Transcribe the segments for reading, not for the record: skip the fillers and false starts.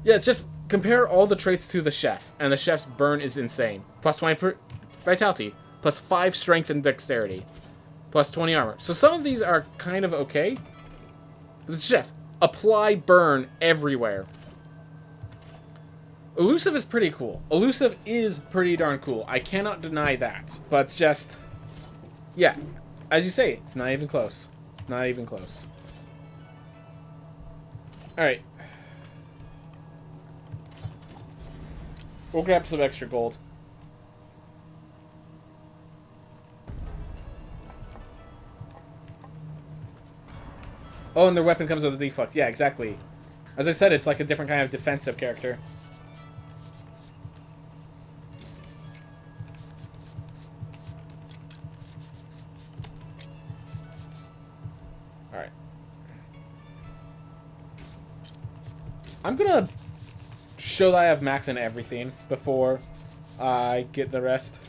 Yeah, it's just compare all the traits to the chef, and the chef's burn is insane. Plus 20 vitality, plus 5 strength and dexterity, plus 20 armor. So some of these are kind of okay. But the chef, apply burn everywhere. Elusive is pretty cool. Elusive is pretty darn cool. I cannot deny that. But it's just... yeah. As you say, it's not even close. It's not even close. Alright. We'll grab some extra gold. Oh, and their weapon comes with a deflect. Yeah, exactly. As I said, it's like a different kind of defensive character. Alright. I'm gonna show that I have max in everything before I get the rest.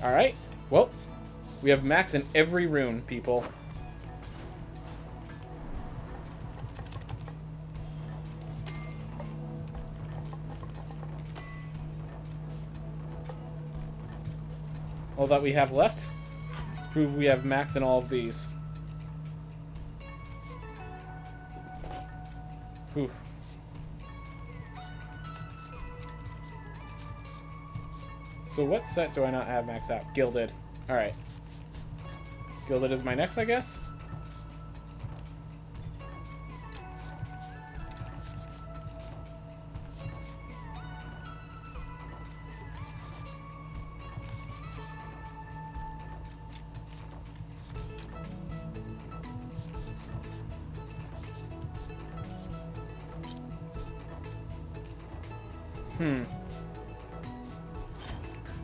Alright, well, we have max in every rune, people. All that we have left to prove we have max in all of these. Whew. So what set do I not have maxed out? Gilded. Alright. Gilded is my next, I guess?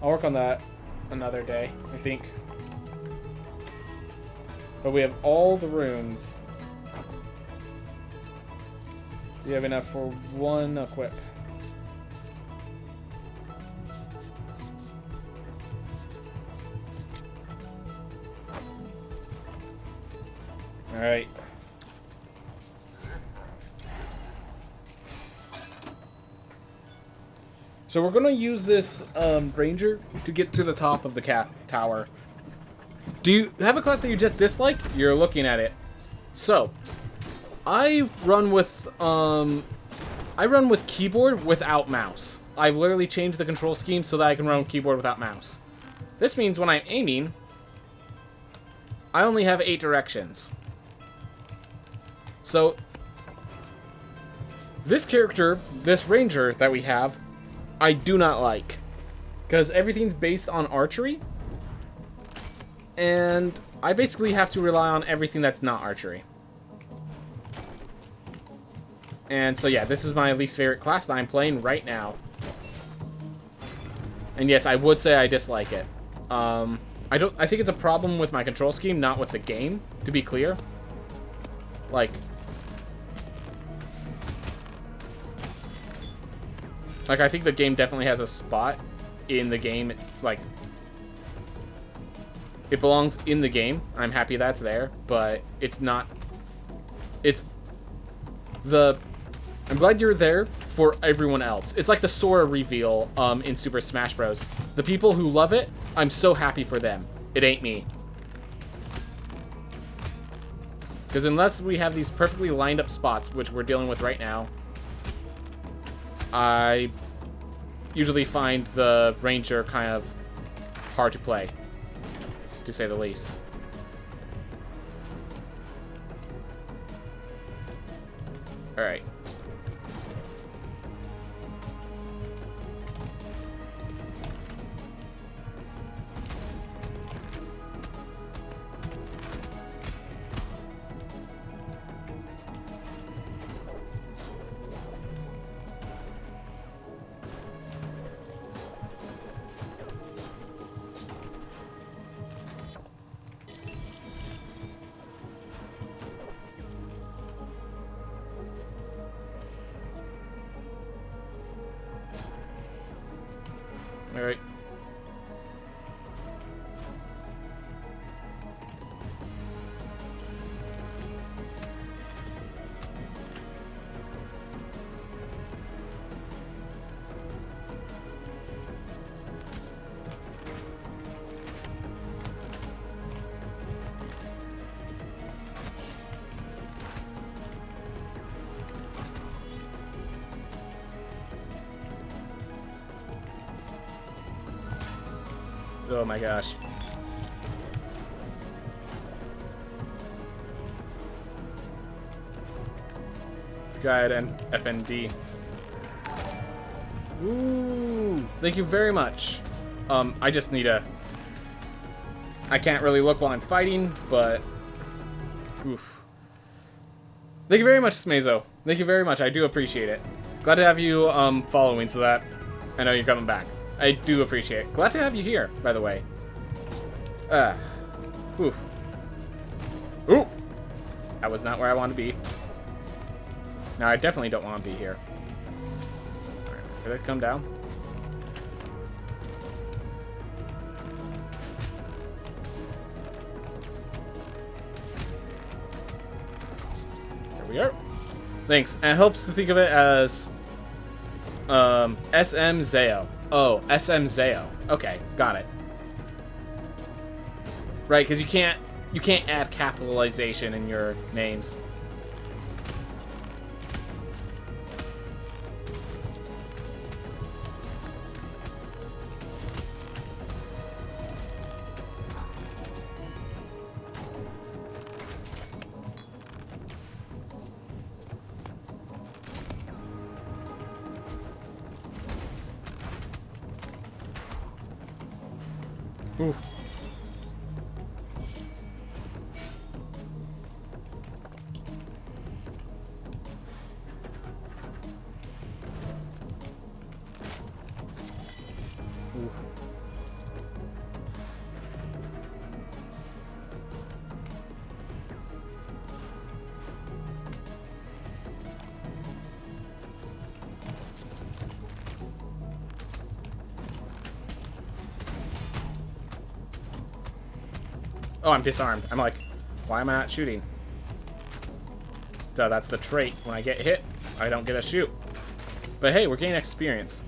I'll work on that another day, I think. But we have all the runes. We have enough for one equip. Alright. So we're going to use this ranger to get to the top of the tower. Do you have a class that you just dislike? You're looking at it. So, I run with keyboard without mouse. I've literally changed the control scheme so that I can run with keyboard without mouse. This means when I'm aiming, I only have 8 directions. So, this character, this ranger that we have, I do not like, because everything's based on archery, and I basically have to rely on everything that's not archery. And so yeah, this is my least favorite class that I'm playing right now. And yes, I would say I dislike it. I think it's a problem with my control scheme, not with the game, to be clear. Like, I think the game definitely has a spot in the game. Like, it belongs in the game. I'm happy that's there, but it's not. I'm glad you're there for everyone else. It's like the Sora reveal in Super Smash Bros. The people who love it, I'm so happy for them. It ain't me. Because unless we have these perfectly lined up spots, which we're dealing with right now, I usually find the ranger kind of hard to play, to say the least. Alright. Alright. Oh my gosh. Guide and FND. Ooh, thank you very much. I just need a... I can't really look while I'm fighting, but... Oof. Thank you very much, Smazo. Thank you very much. I do appreciate it. Glad to have you following so that I know you're coming back. I do appreciate it. Glad to have you here, by the way. Ooh. Ooh! That was not where I want to be. Now, I definitely don't want to be here. Alright, did it come down? There we are. Thanks. And it helps to think of it as... SM Zao. Oh, SM Zao. Okay, got it. Right, because you can't add capitalization in your names. Oof. Oh, I'm disarmed. I'm like, why am I not shooting? Duh, that's the trait. When I get hit, I don't get to shoot. But hey, we're gaining experience.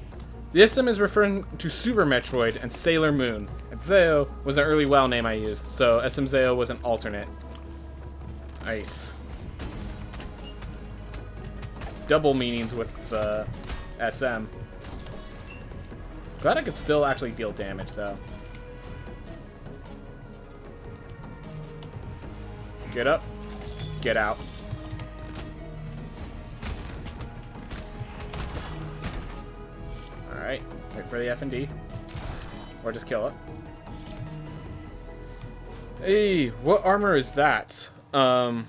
The SM is referring to Super Metroid and Sailor Moon. And Zao was an early WoW name I used, so SM Zao was an alternate. Nice. Double meanings with SM. Glad I could still actually deal damage, though. Get up. Get out. Alright. Wait for the F&D. Or just kill it. Hey, what armor is that? And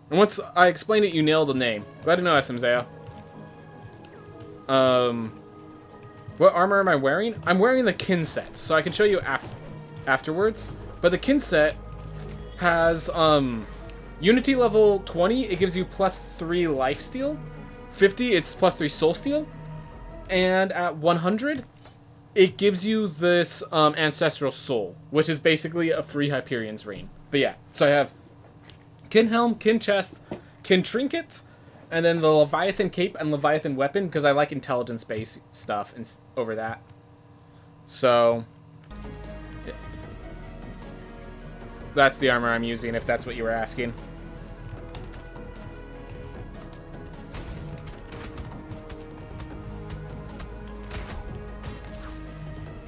once I explain it, you nailed the name. Glad to know, SM Zao. What armor am I wearing? I'm wearing the kin set, so I can show you afterwards. But the kin set has Unity level 20, it gives you +3 lifesteal. 50, it's +3 soul steal. And at 100, it gives you this ancestral soul, which is basically a free Hyperion's ring. But yeah, so I have kin helm, kin chest, kin trinket, and then the Leviathan cape and Leviathan weapon, because I like intelligence-based stuff over that. So yeah. That's the armor I'm using, if that's what you were asking.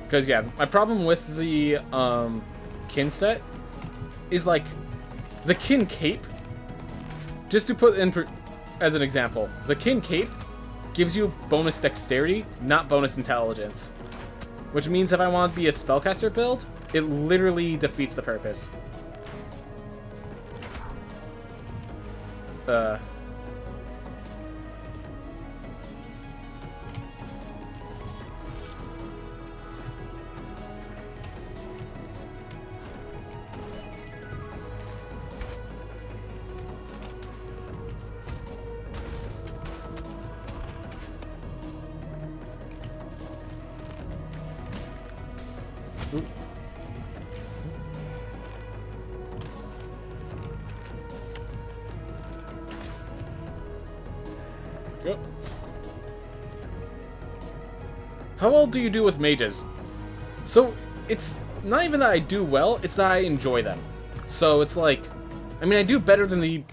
Because, yeah, my problem with the kin set is, like, the kin cape, just to put in as an example, the kin cape gives you bonus dexterity, not bonus intelligence. Which means if I want to be a spellcaster build, it literally defeats the purpose. Ooh. Go. How well do you do with mages? So, it's not even that I do well, it's that I enjoy them. So, it's like, I mean, I do better than the,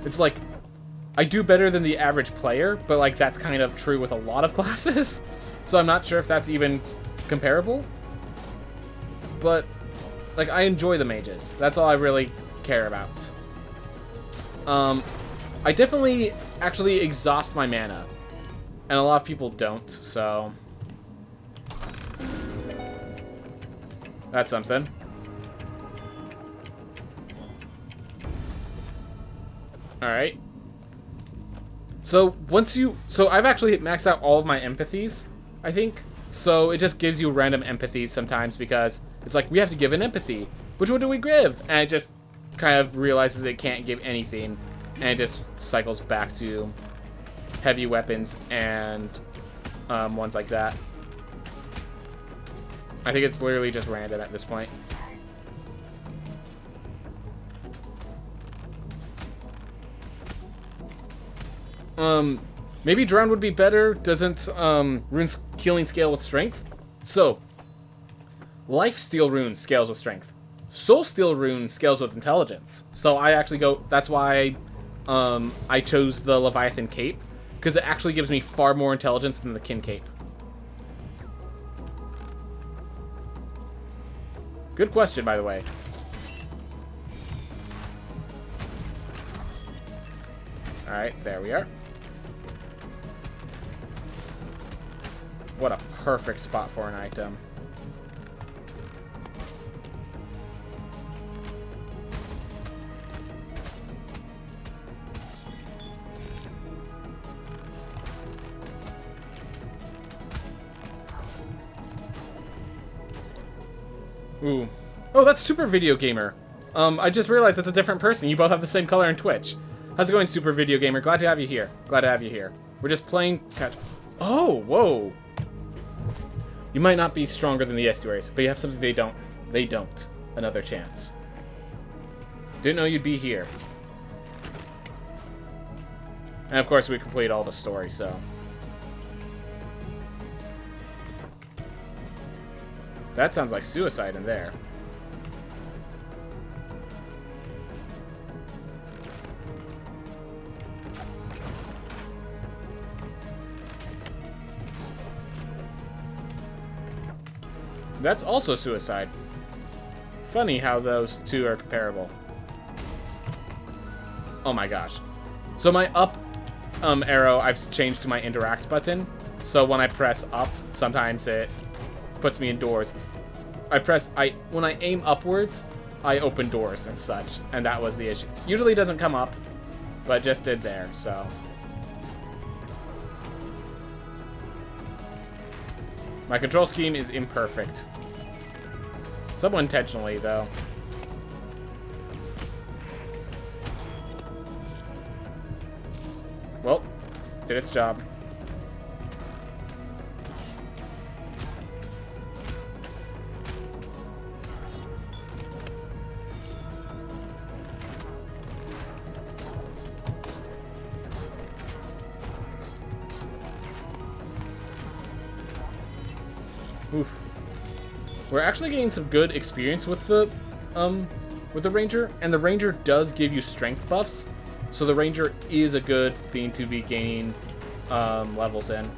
it's like, I do better than the average player, but like, that's kind of true with a lot of classes. So I'm not sure if that's even comparable. But, like, I enjoy the mages. That's all I really care about. I definitely actually exhaust my mana. And a lot of people don't, so... That's something. Alright. So, once you... So, I've actually maxed out all of my empathies, I think. So, it just gives you random empathies sometimes because it's like, we have to give an empathy. Which one do we give? And it just kind of realizes it can't give anything. And it just cycles back to heavy weapons and ones like that. I think it's literally just random at this point. Maybe Drown would be better. Doesn't runes healing scale with strength? So, Life Steal rune scales with strength. Soul Steal rune scales with intelligence. So I actually go. That's why I chose the Leviathan Cape, because it actually gives me far more intelligence than the Kin Cape. Good question, by the way. Alright, there we are. What a perfect spot for an item. Ooh. Oh, that's Super Video Gamer. I just realized that's a different person. You both have the same color in Twitch. How's it going, Super Video Gamer? Glad to have you here. Glad to have you here. We're just playing catch. Oh, whoa. You might not be stronger than the estuaries, but you have something they don't. They don't. Another chance. Didn't know you'd be here. And of course, we complete all the story, so. That sounds like suicide in there. That's also suicide. Funny how those two are comparable. Oh my gosh. So my up arrow, I've changed to my interact button. So when I press up, sometimes it puts me indoors. When I aim upwards, I open doors and such, and that was the issue. Usually it doesn't come up, but just did there, so. My control scheme is imperfect. Somewhat intentionally, though. Well, did its job. Oof. We're actually getting some good experience with the Ranger, and the Ranger does give you strength buffs, so the Ranger is a good thing to be gaining levels in.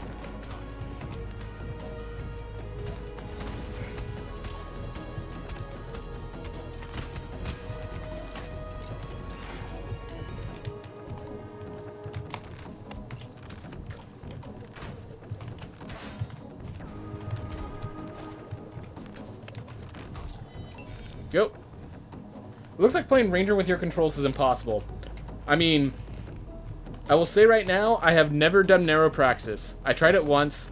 Go. It looks like playing Ranger with your controls is impossible. I mean, I will say right now, I have never done Narrow Praxis. I tried it once,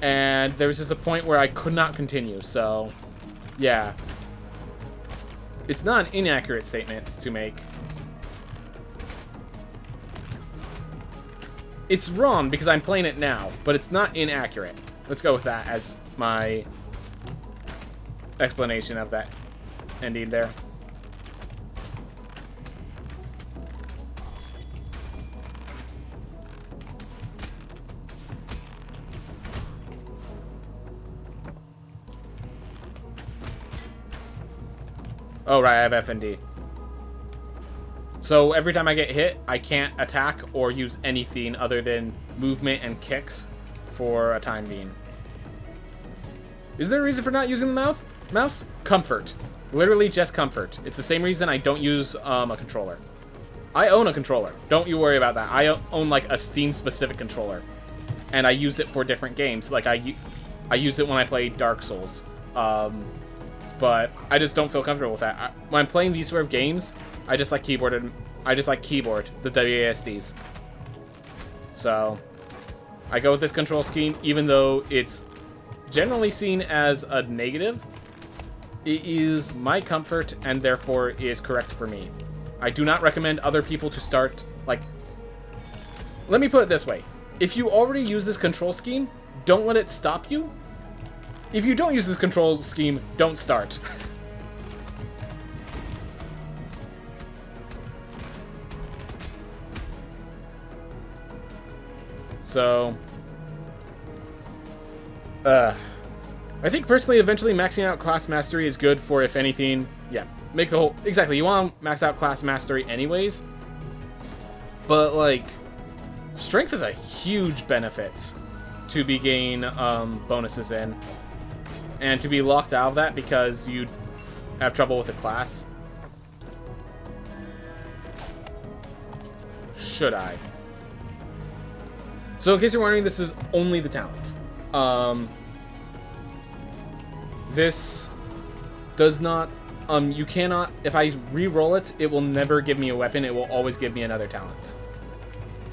and there was just a point where I could not continue, so, yeah. It's not an inaccurate statement to make. It's wrong because I'm playing it now, but it's not inaccurate. Let's go with that as my explanation of that ending there. Oh, right, I have FND. So every time I get hit, I can't attack or use anything other than movement and kicks for a time being. Is there a reason for not using the mouse? Comfort. Literally just comfort. It's the same reason I don't use a controller. I own a controller. Don't you worry about that. I own like a Steam-specific controller. And I use it for different games. Like I use it when I play Dark Souls. But I just don't feel comfortable with that. When I'm playing these sort of games, I just like keyboard, the WASDs. So I go with this control scheme, even though it's generally seen as a negative. It is my comfort and therefore is correct for me. I do not recommend other people to start, like... Let me put it this way. If you already use this control scheme, don't let it stop you. If you don't use this control scheme, don't start. So... I think personally, eventually maxing out class mastery is good for, if anything, yeah, make the whole, exactly, you want to max out class mastery anyways, but, like, strength is a huge benefit to be gain bonuses in, and to be locked out of that because you have trouble with the class. Should I? So in case you're wondering, this is only the talent. This does not, you cannot, if I re-roll it, it will never give me a weapon, it will always give me another talent.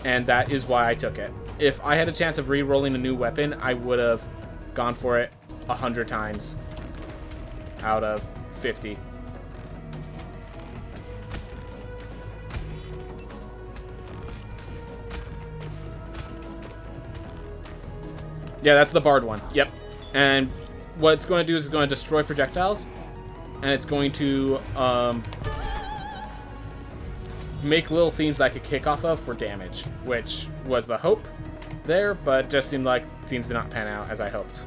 And that is why I took it. If I had a chance of re-rolling a new weapon, I would have gone for it 100 times out of 50. Yeah, that's the Bard one. Yep. And what it's going to do is it's going to destroy projectiles, and it's going to make little things that I could kick off of for damage, which was the hope there, but just seemed like things did not pan out as I hoped.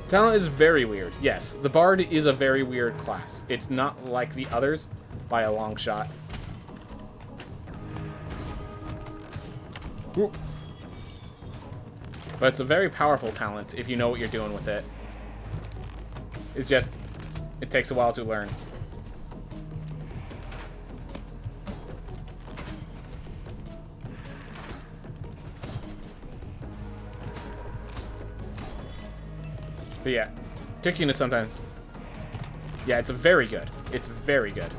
Talent is very weird. Yes, the Bard is a very weird class. It's not like the others by a long shot. Ooh. But it's a very powerful talent if you know what you're doing with it. It's just, it takes a while to learn. But yeah, kicking is sometimes... Yeah, it's very good. It's very good.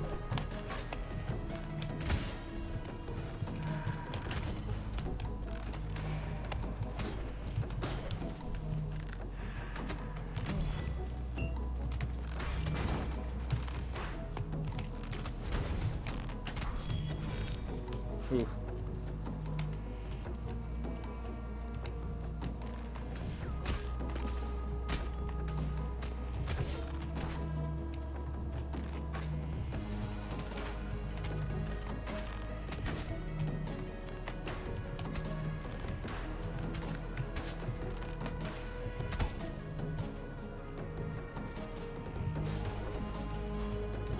Oof.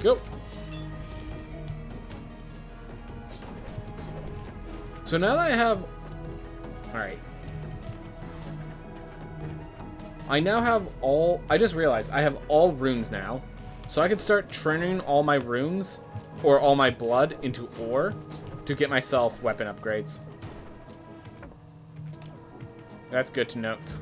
Go. So now that I have... Alright. I now have all... I just realized I have all runes now. So I could start turning all my runes, or all my blood, into ore to get myself weapon upgrades. That's good to note.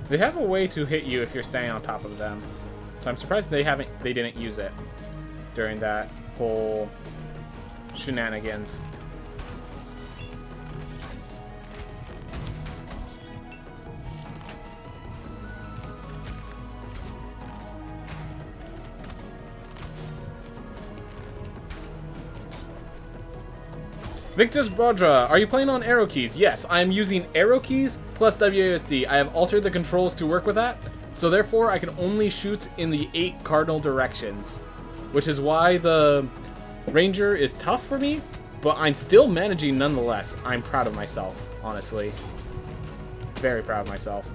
They have a way to hit you if you're staying on top of them. So I'm surprised they didn't use it during that whole shenanigans. Victus Brodra, are you playing on arrow keys? Yes, I am using arrow keys plus WASD. I have altered the controls to work with that, so therefore I can only shoot in the 8 cardinal directions, which is why the Ranger is tough for me, but I'm still managing nonetheless. I'm proud of myself, honestly. Very proud of myself.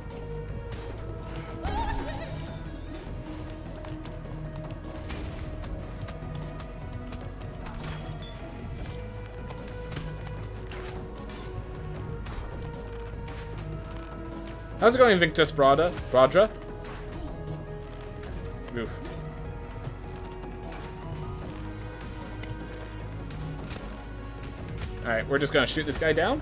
How's it going, Victus Brodra? Oof. Alright, we're just gonna shoot this guy down.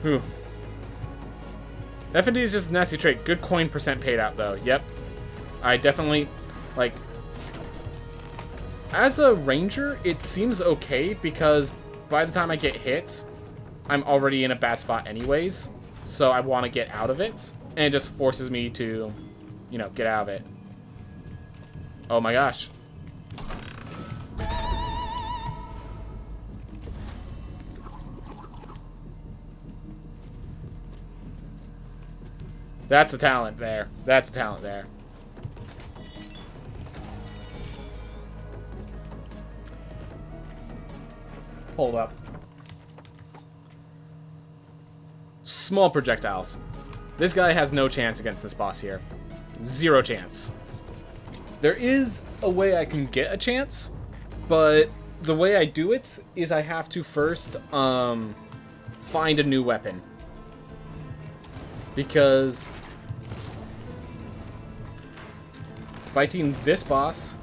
Whew. F&D is just a nasty trait. Good coin percent paid out, though. Yep. I definitely, like... As a ranger, it seems okay, because by the time I get hit, I'm already in a bad spot anyways. So I want to get out of it, and it just forces me to, you know, get out of it. Oh my gosh. That's a talent there. That's a talent there. Hold up. Small projectiles. This guy has no chance against this boss here. Zero chance. There is a way I can get a chance, but the way I do it is I have to first find a new weapon. Because fighting this boss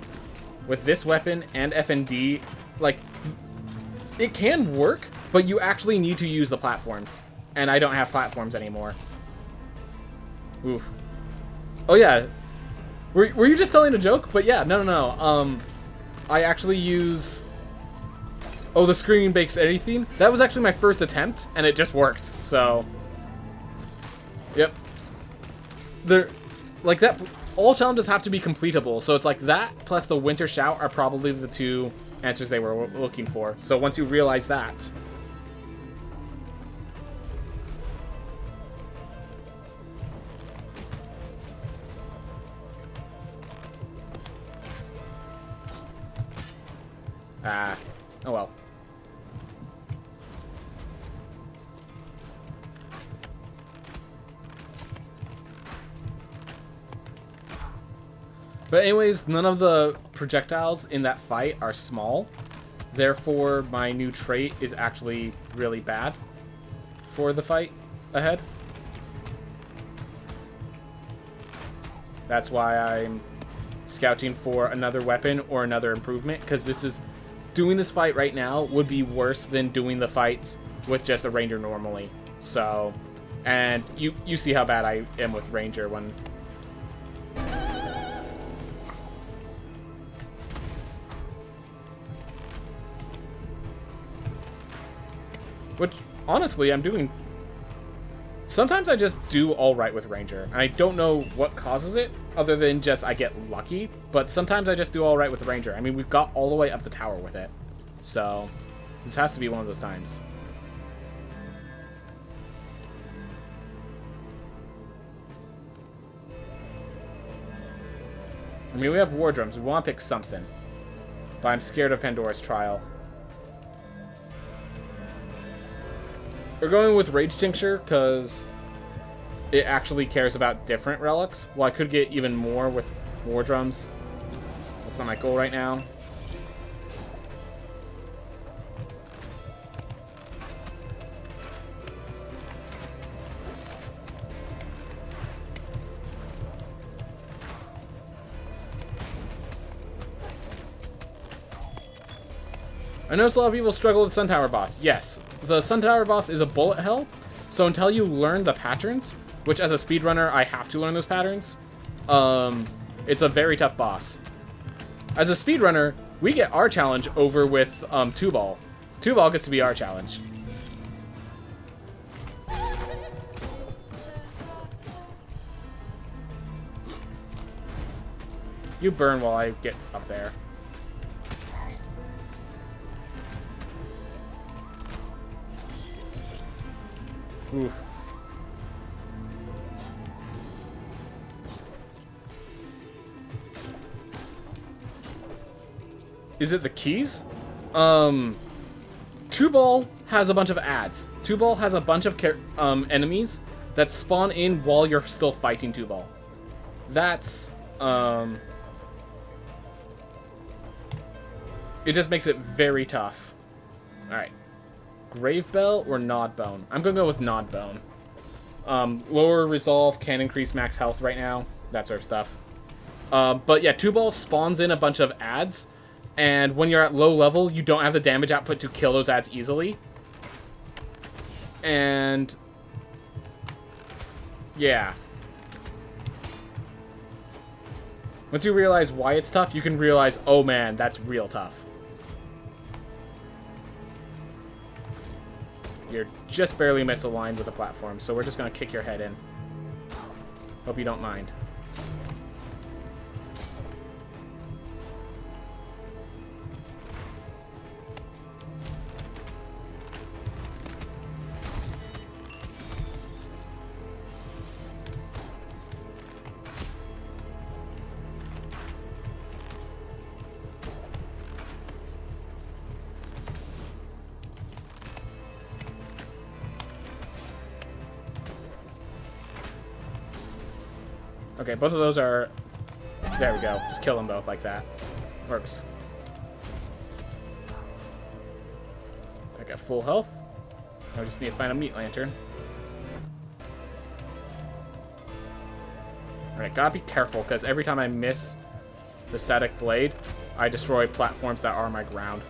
with this weapon and FND, like, it can work, but you actually need to use the platforms. And I don't have platforms anymore. Oof. Oh yeah. Were you just telling a joke? But yeah, no. I actually use... Oh, the Screaming Bakes Anything? That was actually my first attempt, and it just worked, so... Yep. Like that... All challenges have to be completable, so it's like that plus the Winter Shout are probably the two answers they were looking for. So once you realize that... Oh well. But anyways, none of the projectiles in that fight are small. Therefore, my new trait is actually really bad for the fight ahead. That's why I'm scouting for another weapon or another improvement, because this is... Doing this fight right now would be worse than doing the fights with just a Ranger normally. So, and you see how bad I am with Ranger when... Which, honestly, I'm doing... Sometimes I just do alright with Ranger, and I don't know what causes it, other than just I get lucky, but sometimes I just do alright with Ranger. I mean, we've got all the way up the tower with it, so this has to be one of those times. I mean, we have War Drums, we want to pick something, but I'm scared of Pandora's Trial. We're going with Rage Tincture, because it actually cares about different relics. Well, I could get even more with War Drums. That's not my goal right now. I notice a lot of people struggle with Sun Tower boss. Yes, the Sun Tower boss is a bullet hell, so until you learn the patterns, which as a speedrunner I have to learn those patterns, it's a very tough boss. As a speedrunner, we get our challenge over with 2-ball. 2-ball gets to be our challenge. You burn while I get up there. Oof. Is it the keys? 2-ball has a bunch of ads. 2-ball has a bunch of enemies that spawn in while you're still fighting 2-ball. That's it just makes it very tough. Alright. Grave Bell or Nod Bone? I'm gonna go with Nod Bone. Lower resolve can increase max health right now. That sort of stuff. But yeah, 2-ball spawns in a bunch of ads. And when you're at low level, you don't have the damage output to kill those ads easily. And yeah. Once you realize why it's tough, you can realize, oh man, that's real tough. You're just barely misaligned with the platform, so we're just going to kick your head in. Hope you don't mind. Okay, both of those are... There we go. Just kill them both like that. Works. I got full health. I just need to find a meat lantern. Alright, gotta be careful, because every time I miss the static blade, I destroy platforms that are my ground.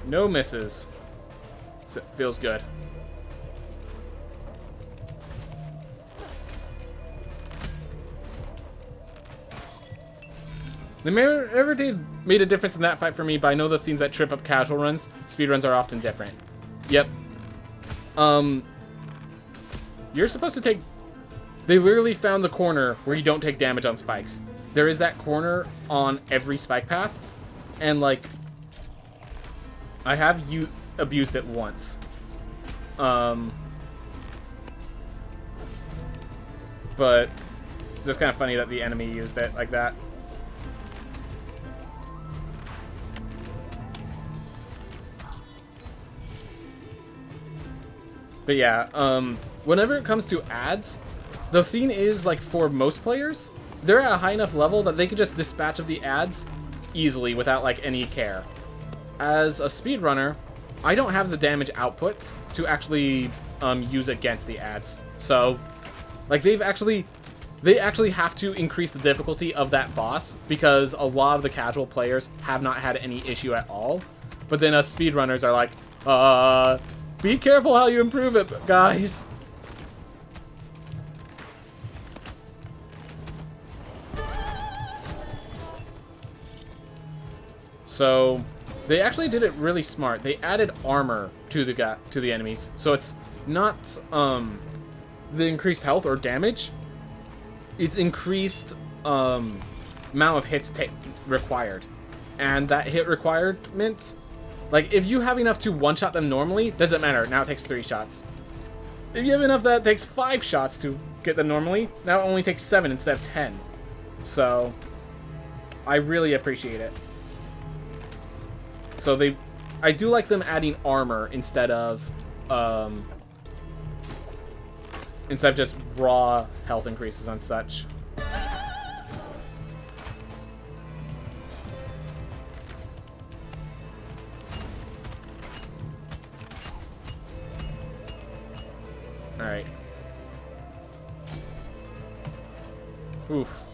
No misses. So, feels good. They never made a difference in that fight for me, but I know the things that trip up casual runs, speedruns are often different. Yep. You're supposed to take... They literally found the corner where you don't take damage on spikes. There is that corner on every spike path, and like... I have abused it once. But just kind of funny that the enemy used it like that. But yeah, whenever it comes to ads, the thing is, like, for most players, they're at a high enough level that they could just dispatch of the ads easily without, like, any care. As a speedrunner, I don't have the damage output to actually use against the ads. So, like, they actually have to increase the difficulty of that boss because a lot of the casual players have not had any issue at all. But then us speedrunners are like, be careful how you improve it, guys. So... They actually did it really smart. They added armor to the enemies, so it's not the increased health or damage. It's increased amount of hits required, and that hit requirement, like if you have enough to one-shot them normally, doesn't matter. Now it takes 3 shots. If you have enough that it takes 5 shots to get them normally, now it only takes 7 instead of 10. So I really appreciate it. So I do like them adding armor instead of just raw health increases and such. Alright. Oof.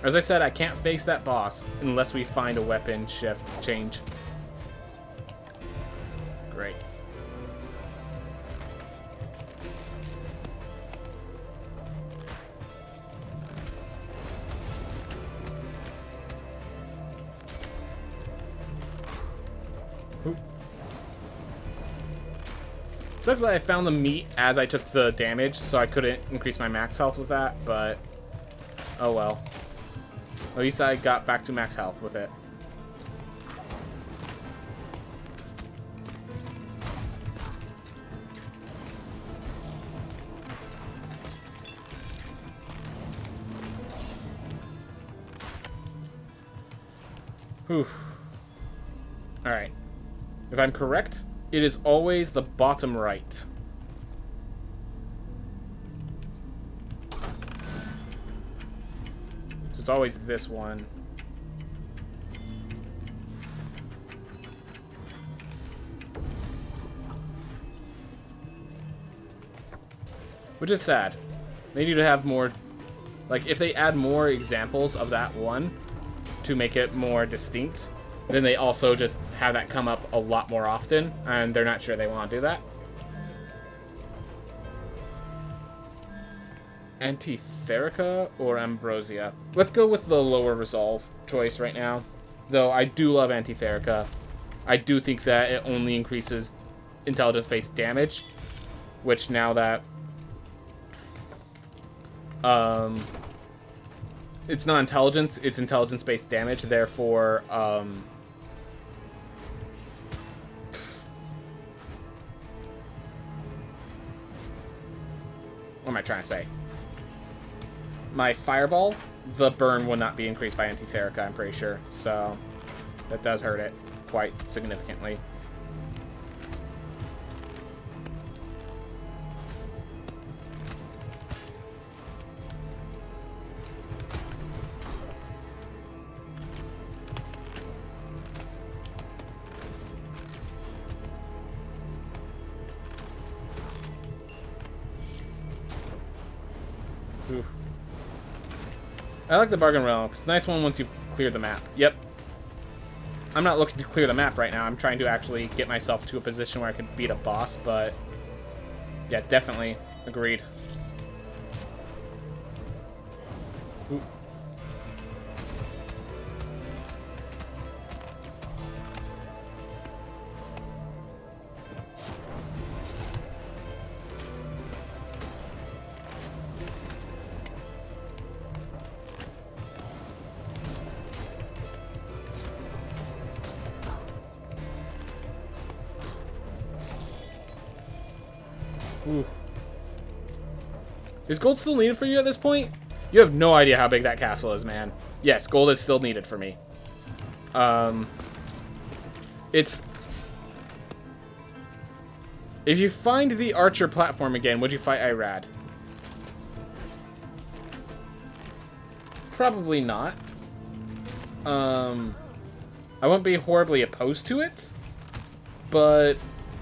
As I said, I can't face that boss unless we find a weapon shift change. Great. Oop. Sucks that I found the meat as I took the damage, so I couldn't increase my max health with that, but oh well. At least I got back to max health with it. Whew. Alright. If I'm correct, it is always the bottom right. It's always this one. Which is sad. They need to have more... Like, if they add more examples of that one to make it more distinct, then they also just have that come up a lot more often, and they're not sure they want to do that. Antitherica or Ambrosia? Let's go with the lower resolve choice right now. Though I do love Antitherica. I do think that it only increases intelligence-based damage, which now that it's not intelligence, it's intelligence-based damage, therefore what am I trying to say? My fireball, the burn will not be increased by Antitherica, I'm pretty sure. So that does hurt it quite significantly. Ooh. I like the bargain realm. It's a nice one once you've cleared the map. Yep. I'm not looking to clear the map right now. I'm trying to actually get myself to a position where I could beat a boss, but yeah, definitely agreed. Ooh. Ooh. Is gold still needed for you at this point? You have no idea how big that castle is, man. Yes, gold is still needed for me. It's... If you find the archer platform again, would you fight Irad? Probably not. I won't be horribly opposed to it, but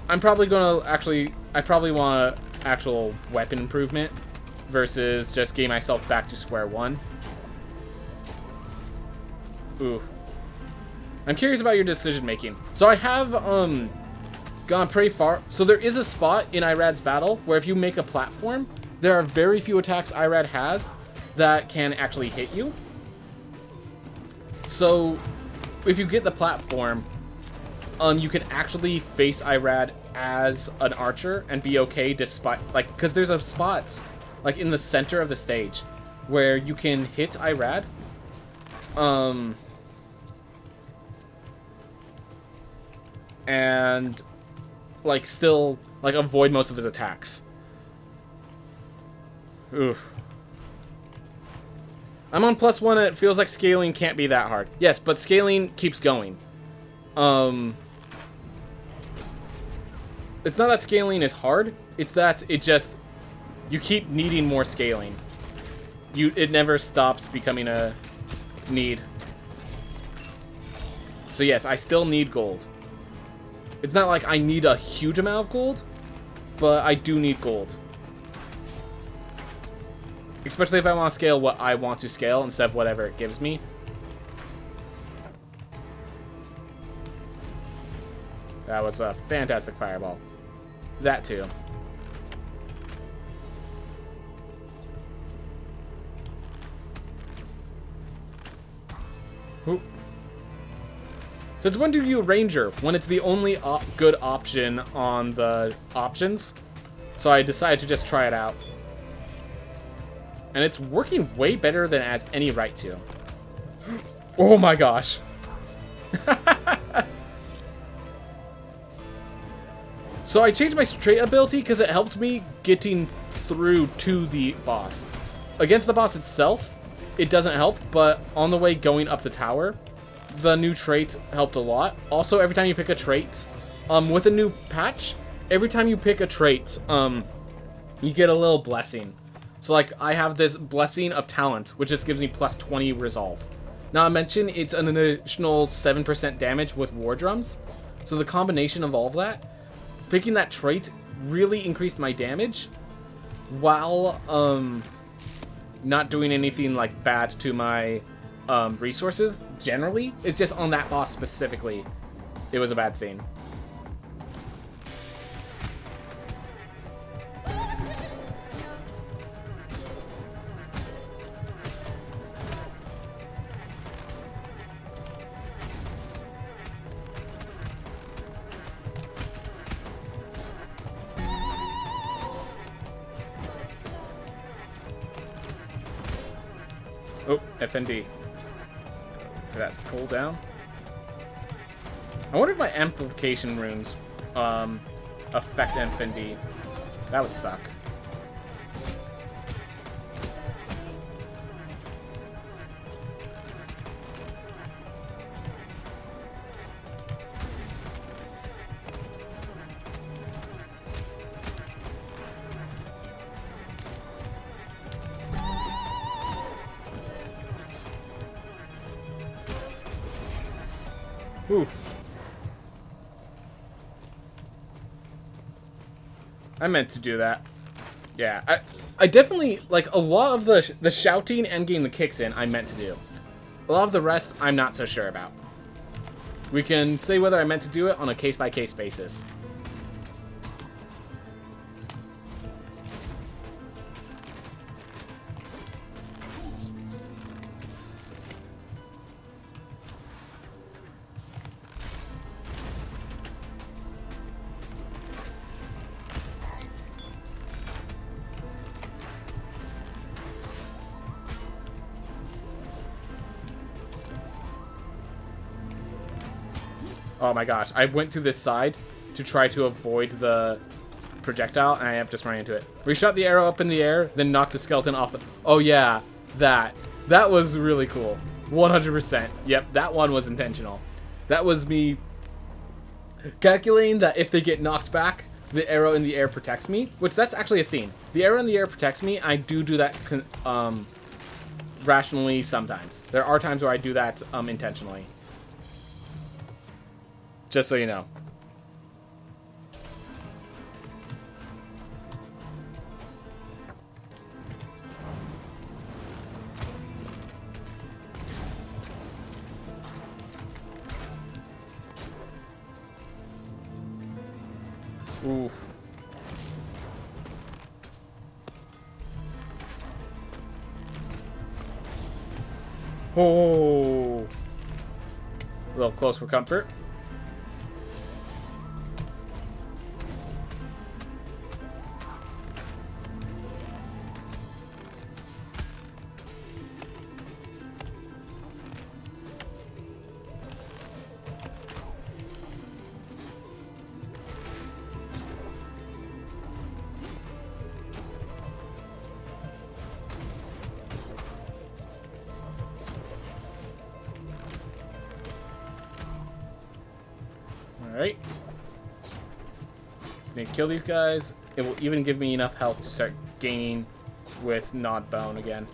I'm probably gonna actually... I probably want actual weapon improvement versus just getting myself back to square one. Ooh. I'm curious about your decision making. So I have gone pretty far. So there is a spot in Irad's battle where if you make a platform, there are very few attacks Irad has that can actually hit you. So if you get the platform, you can actually face Irad as an archer and be okay despite, like, because there's a spot like in the center of the stage where you can hit Irad and like still like avoid most of his attacks. Oof. I'm on +1 and it feels like scaling can't be that hard. Yes, but scaling keeps going. It's not that scaling is hard, it's that it just, you keep needing more scaling. It never stops becoming a need. So yes, I still need gold. It's not like I need a huge amount of gold, but I do need gold. Especially if I want to scale what I want to scale instead of whatever it gives me. That was a fantastic fireball. That too. Ooh. Since when do you Ranger? When it's the only good option on the options. So I decided to just try it out. And it's working way better than it has any right to. Oh my gosh. So I changed my straight ability because it helped me getting through to the boss. Against the boss itself, it doesn't help, but on the way going up the tower, the new trait helped a lot. Also, every time you pick a trait, with a new patch, every time you pick a trait, you get a little blessing. So, like, I have this Blessing of Talent, which just gives me plus 20 resolve. Now, I mentioned it's an additional 7% damage with War Drums. So the combination of all of that, picking that trait really increased my damage while not doing anything like bad to my resources generally. It's just on that boss specifically, it was a bad thing. Oh, FND. For that cooldown. I wonder if my amplification runes affect FND. That would suck. Ooh. I meant to do that. Yeah, I definitely, like, a lot of the shouting and getting the kicks in, I meant to do. A lot of the rest, I'm not so sure about. We can say whether I meant to do it on a case-by-case basis. Oh my gosh, I went to this side to try to avoid the projectile, and I am just running into it. We shot the arrow up in the air, then knocked the skeleton off. Oh yeah, that was really cool. 100%. Yep, that one was intentional. That was me calculating that if they get knocked back, the arrow in the air protects me, which that's actually a theme. The arrow in the air protects me. I do that rationally sometimes. There are times where I do that intentionally. Just so you know. Ooh. Oh. A little close for comfort. Alright. Just need to kill these guys. It will even give me enough health to start gaining with Gnawed Bone again.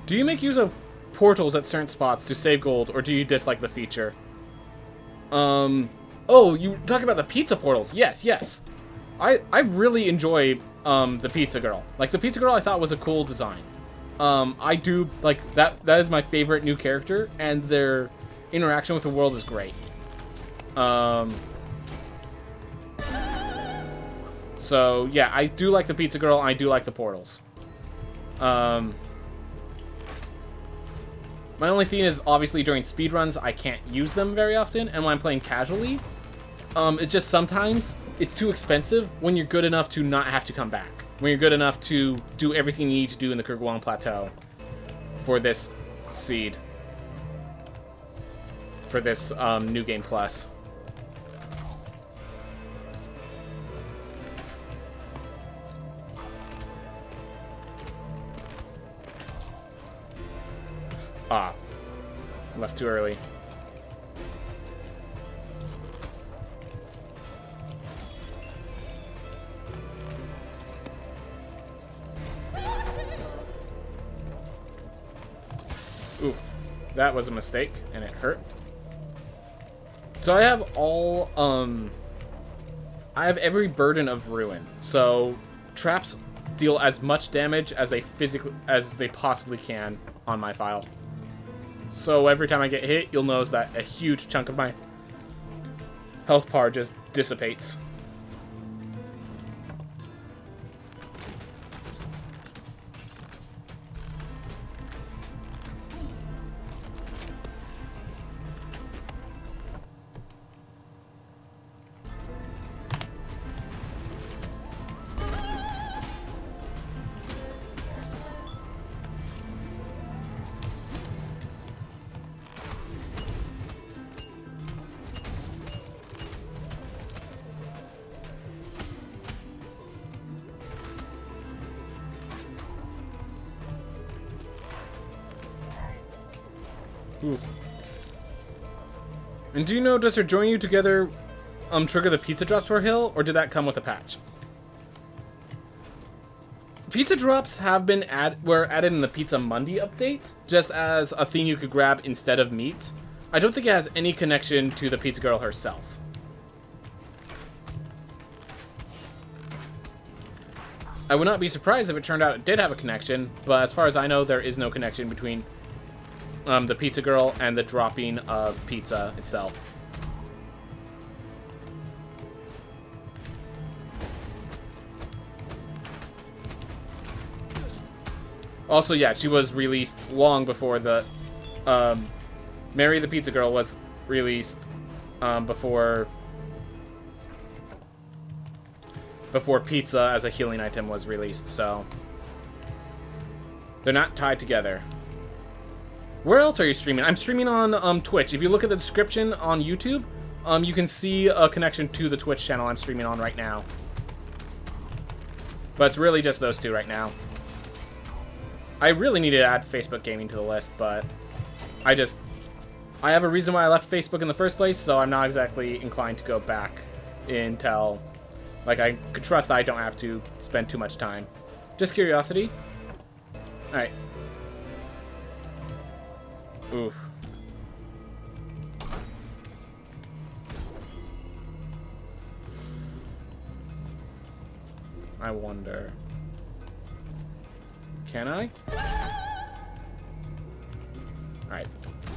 Do you make use of portals at certain spots to save gold, or do you dislike the feature? Oh, you talking about the pizza portals? Yes, yes. I really enjoy the Pizza Girl. Like, the Pizza Girl I thought was a cool design. I do, like, that is my favorite new character, and their interaction with the world is great. So, yeah, I do like the Pizza Girl, and I do like the portals. My only thing is, obviously, during speedruns, I can't use them very often, and when I'm playing casually, it's just sometimes it's too expensive when you're good enough to not have to come back. When you're good enough to do everything you need to do in the Kurgwang Plateau for this seed. For this New Game Plus. Ah. Left too early. Ooh. That was a mistake, and it hurt. So I have all, I have every burden of ruin. So traps deal as much damage as they possibly can on my file. So every time I get hit, you'll notice that a huge chunk of my health bar just dissipates. Ooh. And do you know, does her join you together trigger the pizza drops per hill, or did that come with a patch? Pizza drops have been were added in the Pizza Monday update, just as a thing you could grab instead of meat. I don't think it has any connection to the Pizza Girl herself. I would not be surprised if it turned out it did have a connection, but as far as I know, there is no connection between the Pizza Girl and the dropping of pizza itself. Also, yeah, she was released long before the Mary the Pizza Girl was released before pizza as a healing item was released, so they're not tied together. Where else are you streaming? I'm streaming on Twitch. If you look at the description on YouTube, you can see a connection to the Twitch channel I'm streaming on right now. But it's really just those two right now. I really need to add Facebook Gaming to the list, but I have a reason why I left Facebook in the first place, so I'm not exactly inclined to go back until, like, I could trust that I don't have to spend too much time. Just curiosity. Alright. Oof. I wonder. Can I? Alright.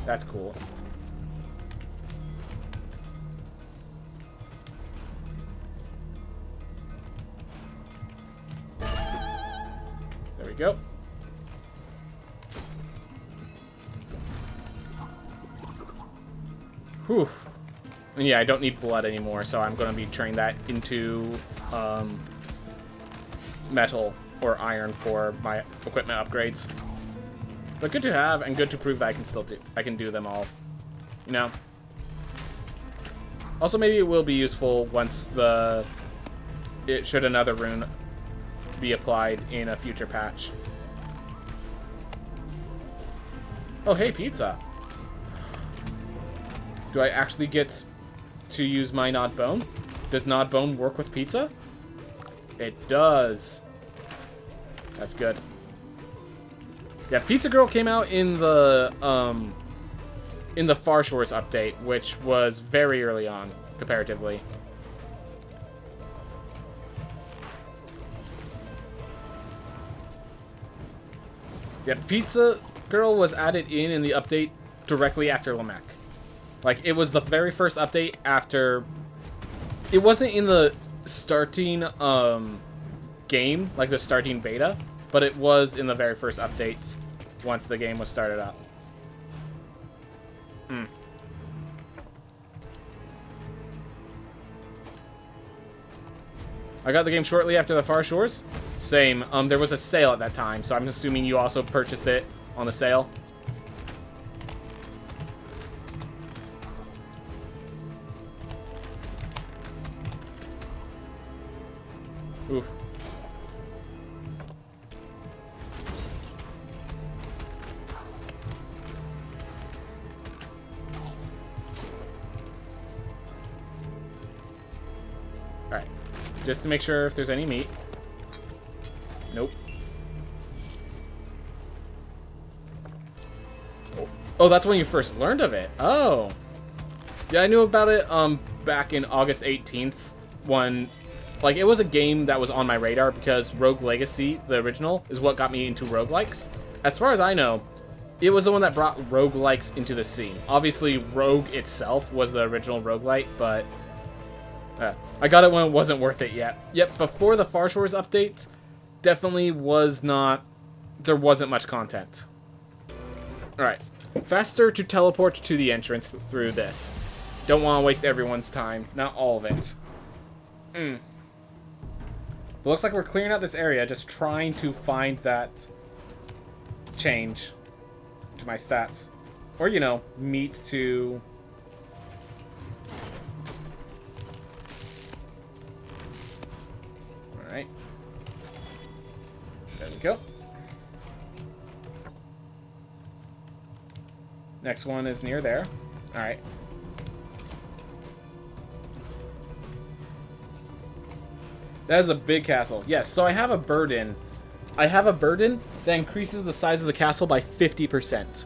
That's cool. There we go. Whew. And yeah, I don't need blood anymore, so I'm going to be turning that into metal or iron for my equipment upgrades. But good to have, and good to prove that I can do them all. You know? Also, maybe it will be useful once should another rune be applied in a future patch. Oh, hey, pizza. Do I actually get to use my Nod Bone? Does Nod Bone work with pizza? It does. That's good. Yeah, Pizza Girl came out in the Far Shores update, which was very early on, comparatively. Yeah, Pizza Girl was added in the update directly after Lamech. Like, it was the very first update after... It wasn't in the starting game, like the starting beta, but it was in the very first update once the game was started up. I got the game shortly after the Far Shores. Same. There was a sale at that time, so I'm assuming you also purchased it on the sale. Oof. Alright. Just to make sure if there's any meat. Nope. Oh, that's when you first learned of it. Oh. Yeah, I knew about it back in August 18th when... Like, it was a game that was on my radar because Rogue Legacy, the original, is what got me into roguelikes. As far as I know, it was the one that brought roguelikes into the scene. Obviously, Rogue itself was the original roguelike, but... I got it when it wasn't worth it yet. Yep, before the Far Shores update, definitely was not... There wasn't much content. Alright. Faster to teleport to the entrance through this. Don't want to waste everyone's time. Not all of it. But looks like we're clearing out this area, just trying to find that change to my stats. Or, you know, meat to... Alright. There we go. Next one is near there. Alright. That is a big castle. Yes, so I have a burden. I have a burden that increases the size of the castle by 50%.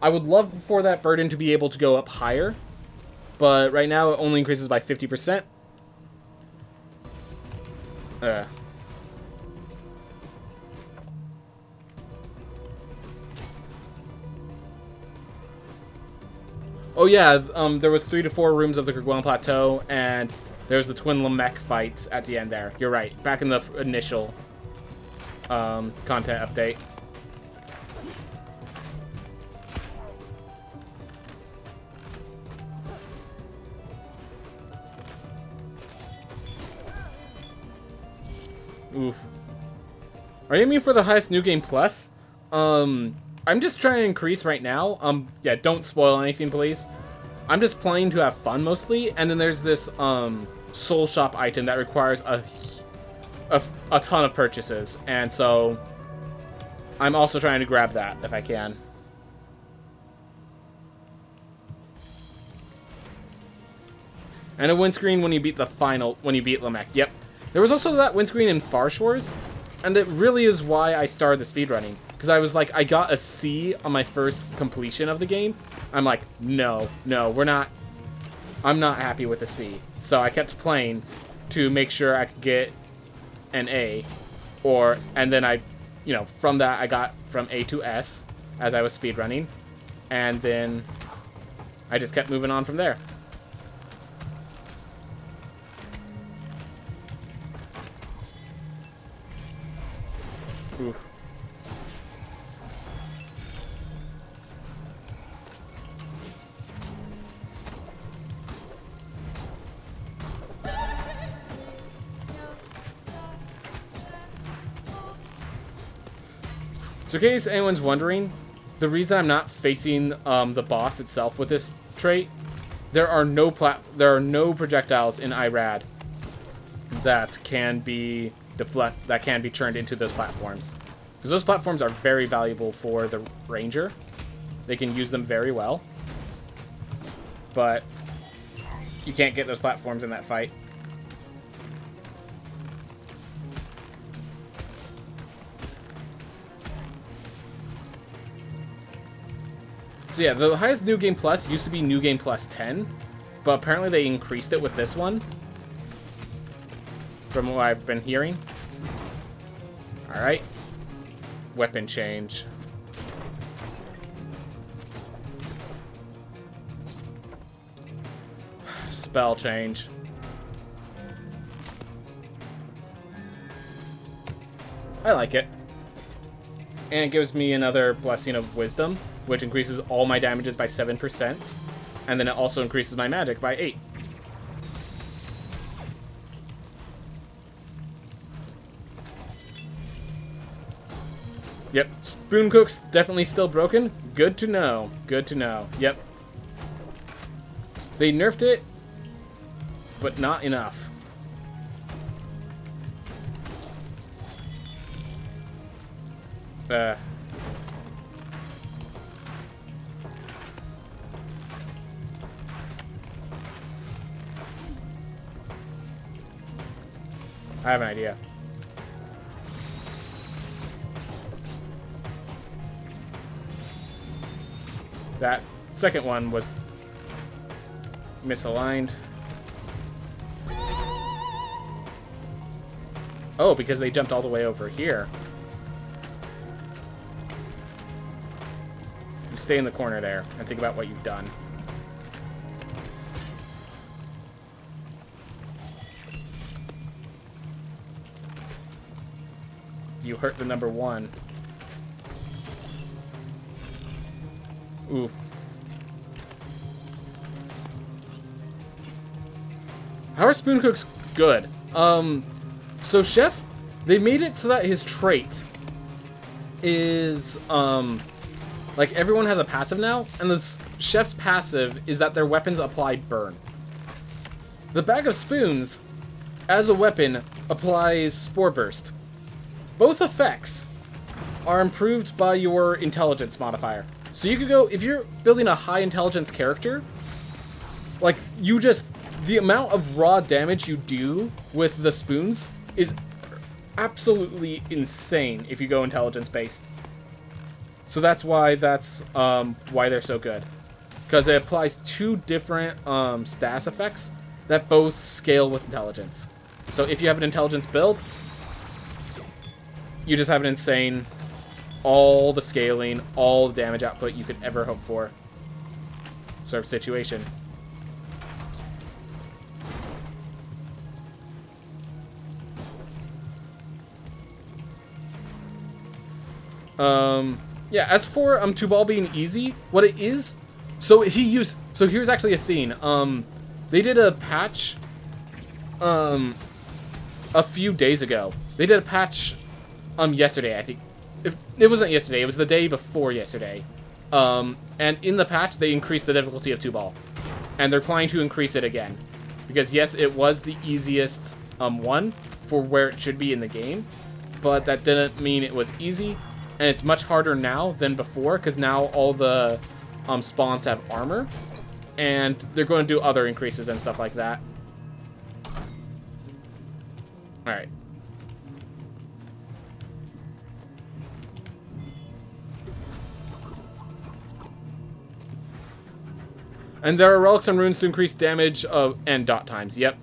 I would love for that burden to be able to go up higher, but right now it only increases by 50%. Oh yeah, there was 3 to 4 rooms of the Kerguelen Plateau, and there's the twin Lamech fights at the end there. You're right, back in the initial content update. Oof. Are you aiming for the highest New Game Plus? I'm just trying to increase right now. Yeah, don't spoil anything, please. I'm just playing to have fun, mostly. And then there's this, Soul Shop item that requires a ton of purchases. And so, I'm also trying to grab that, if I can. And a windscreen when you beat when you beat Lamech. Yep. There was also that windscreen in Far Shores. And it really is why I started the speedrunning. Because I was like, I got a C on my first completion of the game. I'm like, no, I'm not happy with a C. So I kept playing to make sure I could get an A. And then from that I got from A to S as I was speedrunning. And then I just kept moving on from there. Oof. So in case anyone's wondering, the reason I'm not facing the boss itself with this trait, there are no projectiles in IRAD that can be turned into those platforms. Because those platforms are very valuable for the ranger. They can use them very well. But you can't get those platforms in that fight. So yeah, the highest New Game Plus used to be New Game Plus 10, but apparently they increased it with this one, from what I've been hearing. Alright. Weapon change. Spell change. I like it. And it gives me another Blessing of Wisdom, which increases all my damages by 7%. And then it also increases my magic by 8. Yep, Spoon Cook's definitely still broken. Good to know. Good to know. Yep. They nerfed it, but not enough. I have an idea. That second one was misaligned. Oh, because they jumped all the way over here. You stay in the corner there and think about what you've done. You hurt the number 1. Ooh. How are Spoon Cooks good? So Chef, they made it so that his trait is, like everyone has a passive now, and the Chef's passive is that their weapons apply burn. The Bag of Spoons, as a weapon, applies Spore Burst. Both effects are improved by your intelligence modifier. So you could go, if you're building a high intelligence character, like the amount of raw damage you do with the spoons is absolutely insane if you go intelligence based. So that's why why they're so good. Because it applies 2 different status effects that both scale with intelligence. So if you have an intelligence build, you just have an insane, all the scaling, all the damage output you could ever hope for sort of situation. Yeah, as for 2-ball being easy, what it is, so here's actually a thing. They did a patch a few days ago. They did a patch yesterday, I think. It wasn't yesterday, it was the day before yesterday. And in the patch, they increased the difficulty of 2-ball. And they're planning to increase it again. Because yes, it was the easiest one for where it should be in the game. But that didn't mean it was easy. And it's much harder now than before, because now all the spawns have armor. And they're going to do other increases and stuff like that. Alright. And there are relics and runes to increase damage and dot times. Yep.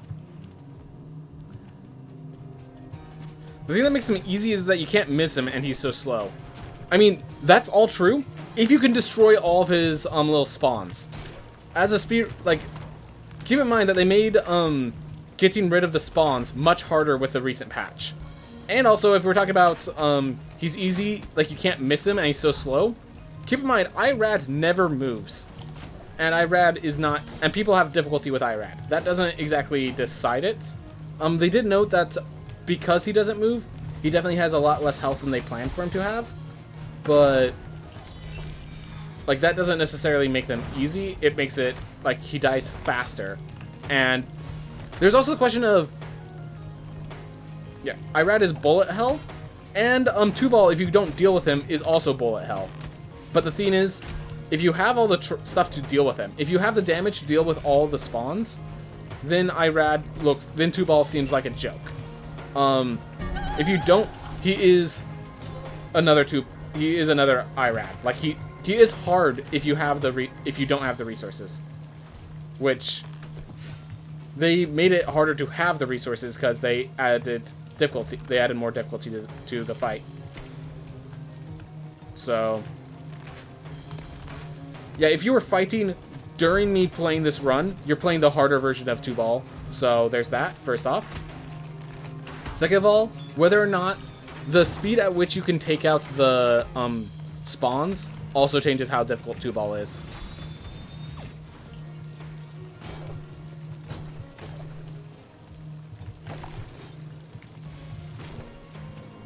The thing that makes him easy is that you can't miss him and he's so slow. I mean, that's all true if you can destroy all of his little spawns. As a speed, like, keep in mind that they made getting rid of the spawns much harder with the recent patch. And also, if we're talking about he's easy, like you can't miss him and he's so slow, keep in mind IRAD never moves. And IRAD is not, and people have difficulty with IRAD. That doesn't exactly decide it. They did note that because he doesn't move, he definitely has a lot less health than they planned for him to have. But, like, that doesn't necessarily make them easy. It makes it, like, he dies faster. And there's also the question of, yeah, IRAD is bullet hell. And 2-ball, if you don't deal with him, is also bullet hell. But the thing is, if you have all the stuff to deal with him, if you have the damage to deal with all the spawns, then IRAD looks, then 2-ball seems like a joke. If you don't, he is another IRAD. Like He is hard if you have if you don't have the resources, which they made it harder to have the resources because they added difficulty. They added more difficulty to the fight. So yeah, if you were fighting during me playing this run, you're playing the harder version of 2-ball. So there's that, first off. Second of all, whether or not the speed at which you can take out the spawns also changes how difficult 2-ball is.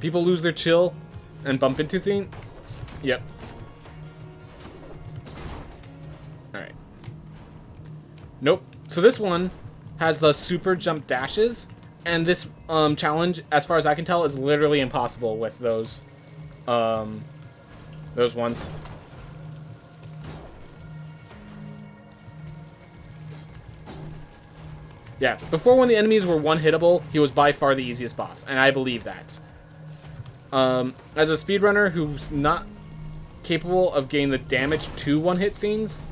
People lose their chill and bump into things. Yep. Alright. Nope. So this one has the super jump dashes, and this challenge, as far as I can tell, is literally impossible with those ones. Yeah, before when the enemies were one-hittable, he was by far the easiest boss, and I believe that. As a speedrunner who's not capable of getting the damage to one-hit things,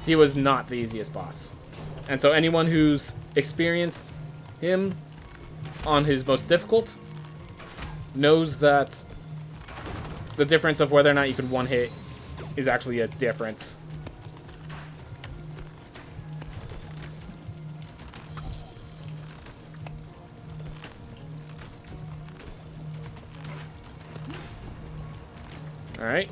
he was not the easiest boss. And so anyone who's experienced him on his most difficult knows that the difference of whether or not you can one-hit is actually a difference. Alright.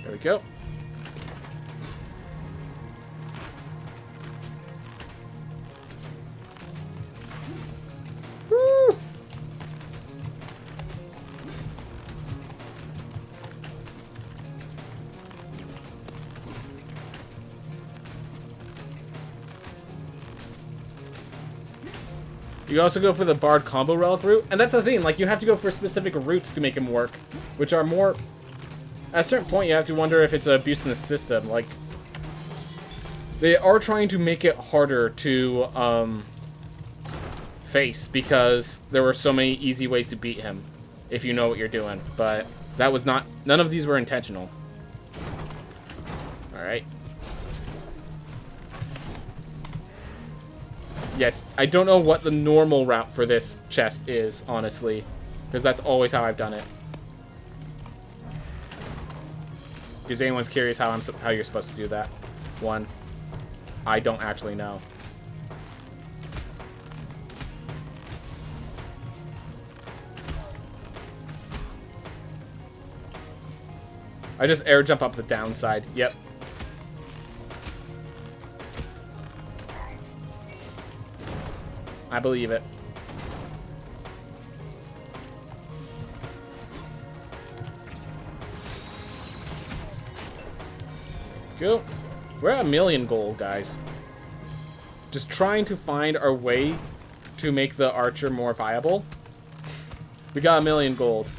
There we go. Woo! You also go for the Bard combo relic route, and that's the thing, like, you have to go for specific routes to make them work, which are more... At a certain point, you have to wonder if it's an abuse in the system. Like, they are trying to make it harder to face, because there were so many easy ways to beat him, if you know what you're doing. But that was not... None of these were intentional. Alright. Yes, I don't know what the normal route for this chest is, honestly, because that's always how I've done it. If anyone's curious how you're supposed to do that, one, I don't actually know. I just air jump up the downside. Yep. I believe it. Go. We're at 1,000,000 gold, guys. Just trying to find our way to make the archer more viable. We got 1,000,000 gold,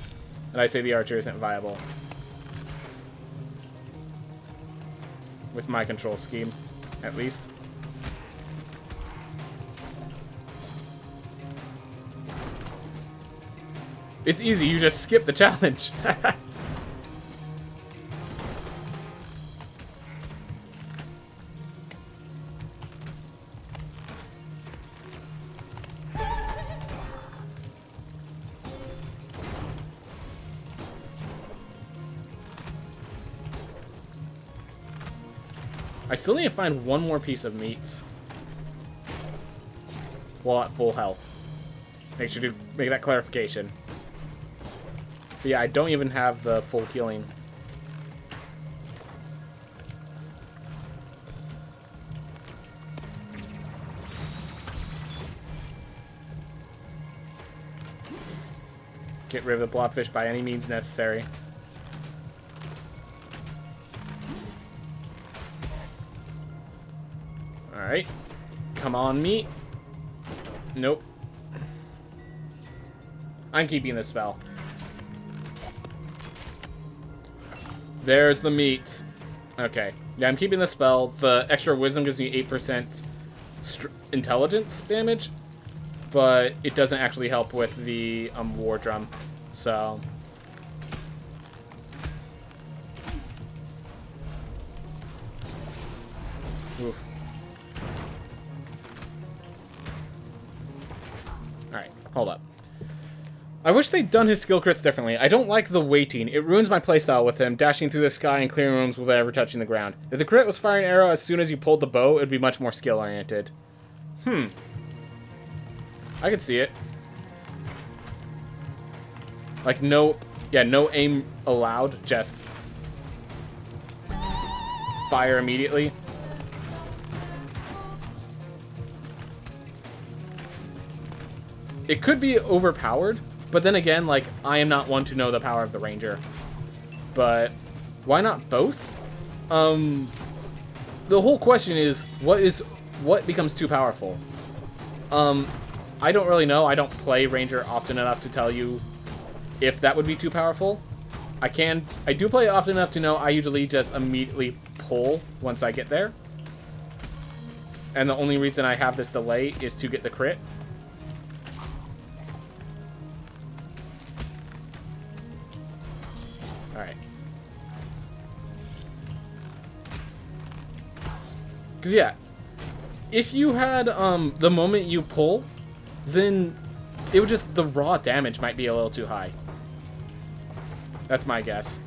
and I say the archer isn't viable. With my control scheme, at least. It's easy, you just skip the challenge. I still need to find one more piece of meat while at full health. Make sure to make that clarification. But yeah, I don't even have the full healing. Get rid of the blobfish by any means necessary. Alright. Come on, meat. Nope. I'm keeping this spell. There's the meat. Okay. Yeah, I'm keeping the spell. The extra wisdom gives me 8% intelligence damage, but it doesn't actually help with the war drum. So oof. Alright, hold up. I wish they'd done his skill crits differently. I don't like the waiting. It ruins my playstyle with him, dashing through the sky and clearing rooms without ever touching the ground. If the crit was firing an arrow as soon as you pulled the bow, it'd be much more skill-oriented. I could see it. Like, no aim allowed, just fire immediately. It could be overpowered, but then again, like, I am not one to know the power of the Ranger. But why not both? The whole question is what becomes too powerful? I don't really know. I don't play Ranger often enough to tell you if that would be too powerful. I do play it often enough to know I usually just immediately pull once I get there. And the only reason I have this delay is to get the crit. Alright. Because, yeah, if you had the moment you pull, then it would just, the raw damage might be a little too high. That's my guess.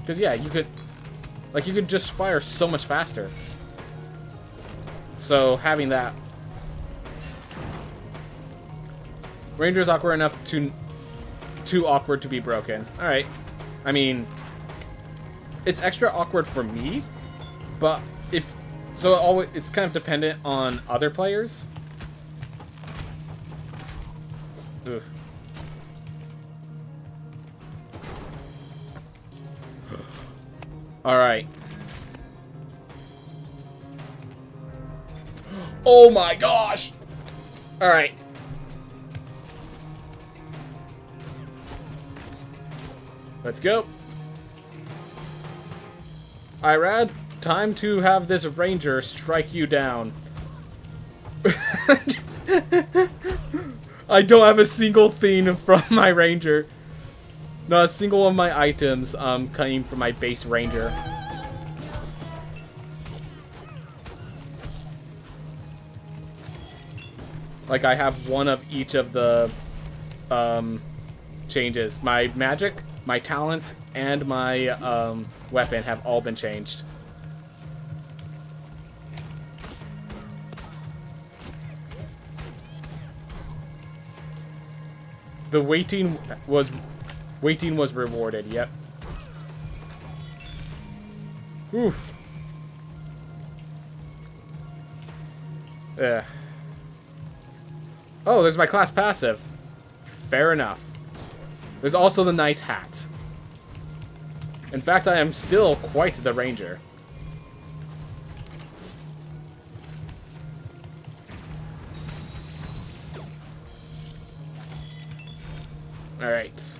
Because, yeah, you could just fire so much faster. So, having that. Ranger is awkward enough too awkward to be broken. Alright. I mean, it's extra awkward for me, but it's kind of dependent on other players. Oof. Alright. Oh my gosh! Alright. Let's go. Alright, Rad. Time to have this Ranger strike you down. I don't have a single theme from my Ranger. Not a single one of my items came from my base Ranger. Like, I have one of each of the changes. My magic, my talent, and my weapon have all been changed. The waiting was rewarded. Yep. Oof. Oh, there's my class passive. Fair enough. There's also the nice hat. In fact, I am still quite the Ranger. Alright.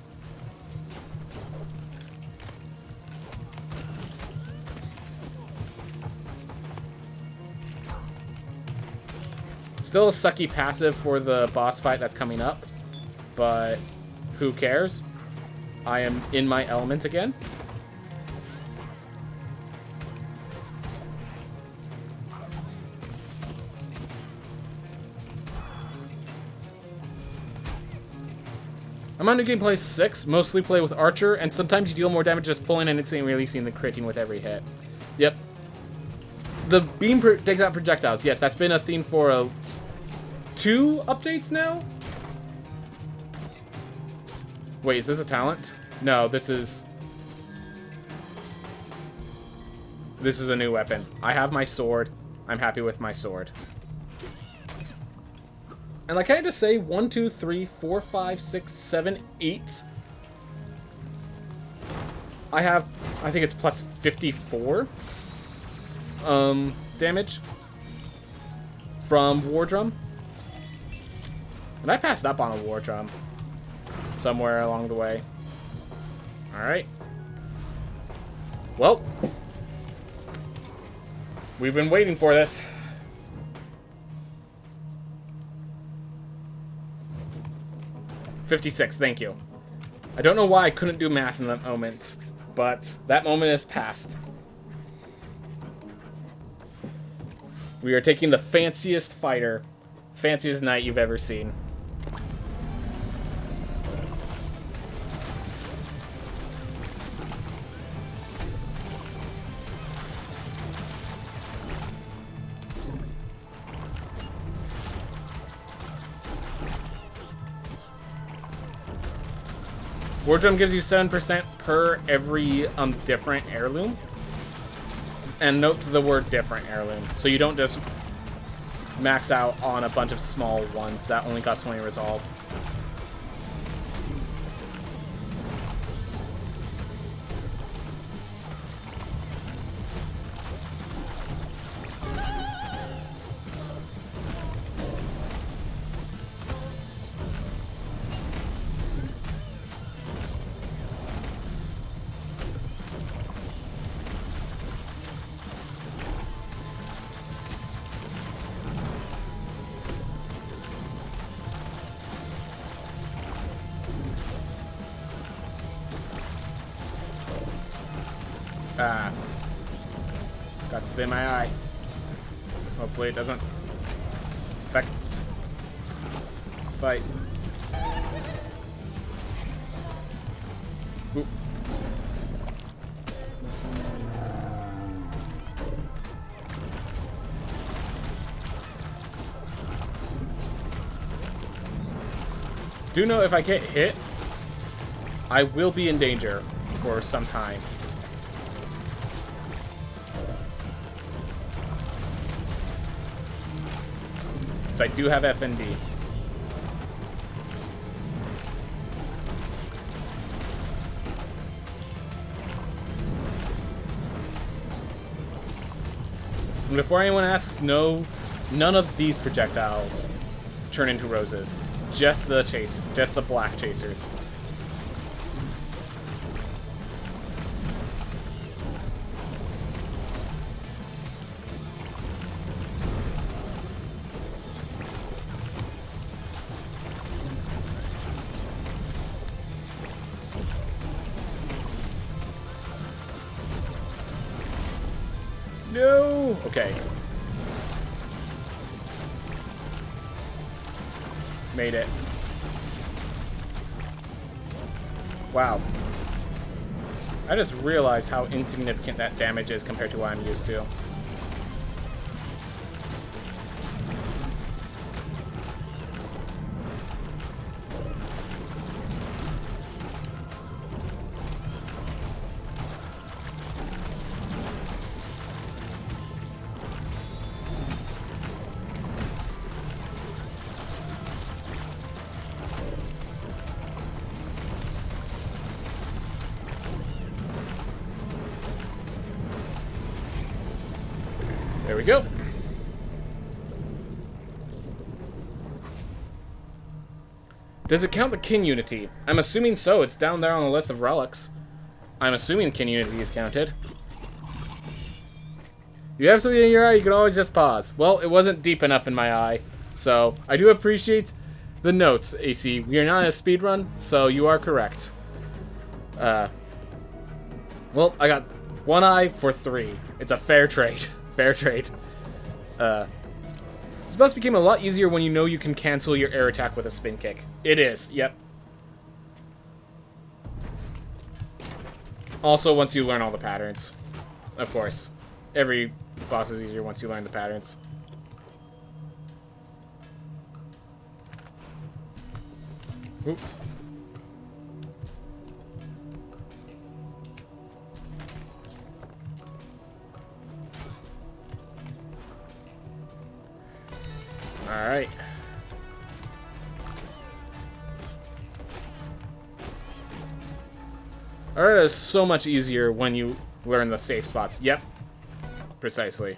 Still a sucky passive for the boss fight that's coming up, but who cares? I am in my element again. I'm on New Game Play 6, mostly play with Archer, and sometimes you deal more damage just pulling and instantly releasing the critting with every hit. Yep. The beam takes out projectiles. Yes, that's been a theme for 2 updates now? Wait, is this a talent? No, this is a new weapon. I have my sword. I'm happy with my sword. And like I had to say, 1, 2, 3, 4, 5, 6, 7, 8. I think it's plus 54 damage from War Drum. And I passed up on a War Drum somewhere along the way. Alright. Well. We've been waiting for this. $56, thank you. I don't know why I couldn't do math in that moment, but that moment is past. We are taking the fanciest fighter, fanciest knight you've ever seen. Wardrobe gives you 7% per every different heirloom. And note the word different heirloom. So you don't just max out on a bunch of small ones that only cost 20 resolve. Got something in my eye. Hopefully it doesn't affect fight. Oop. Do know if I get hit, I will be in danger for some time. So I do have FND. And before anyone asks, no, none of these projectiles turn into roses. Just the chase, just the black chasers. No! Okay. Made it. Wow. I just realized how insignificant that damage is compared to what I'm used to. There we go. Does it count the kin unity? I'm assuming so. It's down there on the list of relics. I'm assuming kin unity is counted. You have something in your eye, you can always just pause. Well, it wasn't deep enough in my eye. So, I do appreciate the notes, AC. We are not in a speed run, so you are correct. Well, I got one eye for 3. It's a fair trade. Fair trade. This boss became a lot easier when you know you can cancel your air attack with a spin kick. It is, yep. Also, once you learn all the patterns. Of course. Every boss is easier once you learn the patterns. Oop. Alright. Alright, it's so much easier when you learn the safe spots. Yep. Precisely.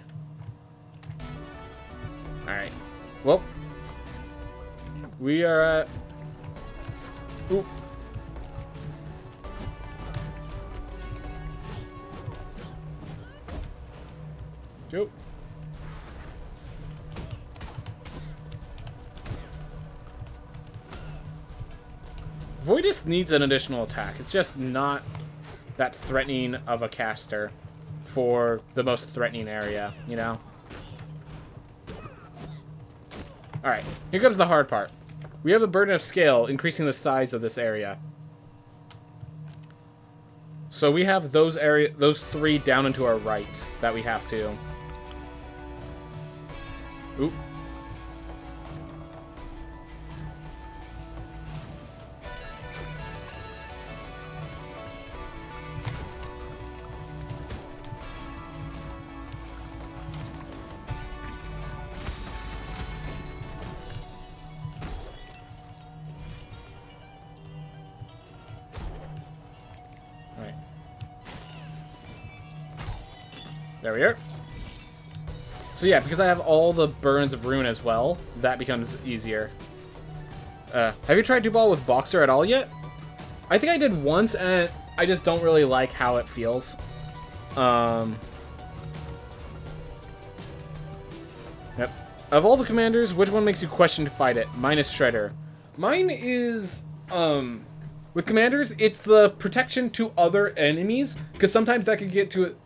Alright. Well. We are at... Oop. Go. Voidus needs an additional attack. It's just not that threatening of a caster for the most threatening area, you know? Alright, here comes the hard part. We have a burden of scale, increasing the size of this area. So we have those 3 down and to our right that we have to. Oop. There we are. So yeah, because I have all the burns of Rune as well, that becomes easier. Have you tried Duball with Boxer at all yet? I think I did once, and I just don't really like how it feels. Yep. Of all the commanders, which one makes you question to fight it? Mine is Shredder. Mine is, with commanders, it's the protection to other enemies, because sometimes that can get to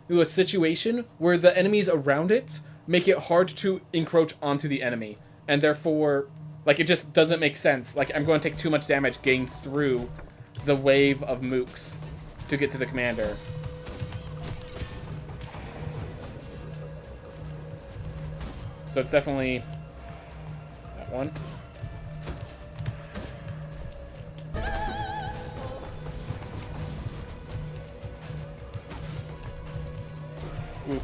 a situation where the enemies around it make it hard to encroach onto the enemy. And therefore, like, it just doesn't make sense. Like, I'm going to take too much damage getting through the wave of mooks to get to the commander. So it's definitely that one. Oof.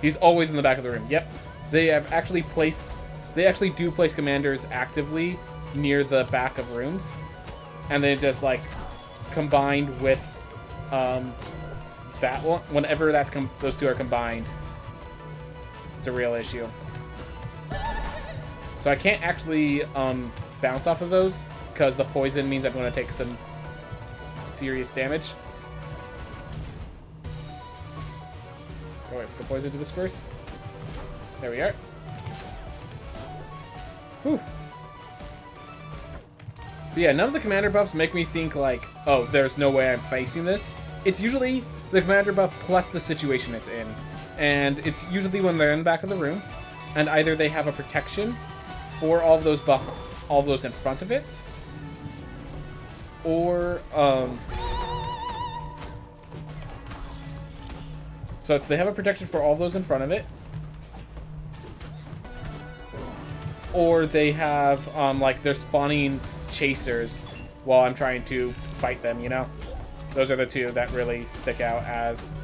He's always in the back of the room. Yep. They actually do place commanders actively near the back of rooms. And they just, like, combined with that one. Whenever those two are combined, it's a real issue. So I can't actually bounce off of those, because the poison means I'm going to take some serious damage. Oh, wait, the poison to disperse. There we are. Whew. But yeah, none of the commander buffs make me think like, oh, there's no way I'm facing this. It's usually the commander buff plus the situation it's in. And it's usually when they're in the back of the room, and either they have a protection for all of those in front of it, or so they have a protection for all those in front of it, or they have like they're spawning chasers while I'm trying to fight them, you know? Those are the two that really stick out as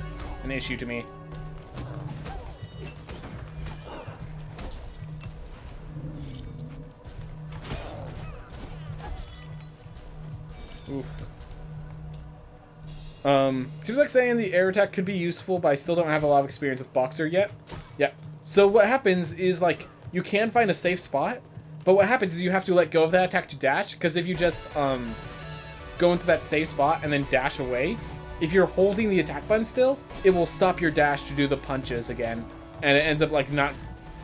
an issue to me. Oof. Seems like saying the air attack could be useful, but I still don't have a lot of experience with Boxer yet. Yeah. So what happens is, like, you can find a safe spot, but what happens is you have to let go of that attack to dash, because if you just, go into that safe spot and then dash away, if you're holding the attack button still, it will stop your dash to do the punches again. And it ends up, like, not...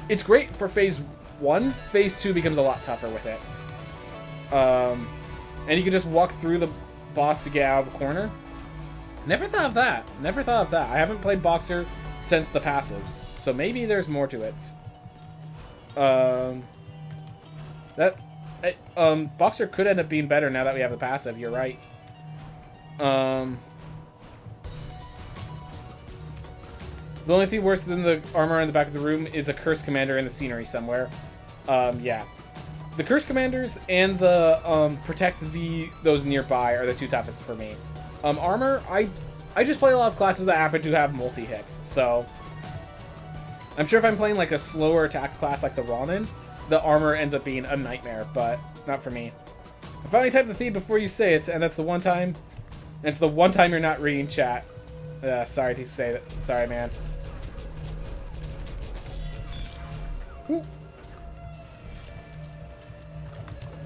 It's great for phase 1. Phase 2 becomes a lot tougher with it. And you can just walk through the boss to get out of the corner. Never thought of that. Never thought of that. I haven't played Boxer since the passives, so maybe there's more to it. Boxer could end up being better now that we have the passive. You're right. The only thing worse than the armor in the back of the room is a Curse Commander in the scenery somewhere. Yeah. The Curse Commanders and the Protect those nearby are the two toughest for me. Armor, I just play a lot of classes that happen to have multi-hits, so... I'm sure if I'm playing like a slower attack class like the Ronin, the armor ends up being a nightmare, but not for me. I finally typed the theme before you say it, and that's the one time... And it's the one time you're not reading chat. Sorry to say that. Sorry, man. Ooh.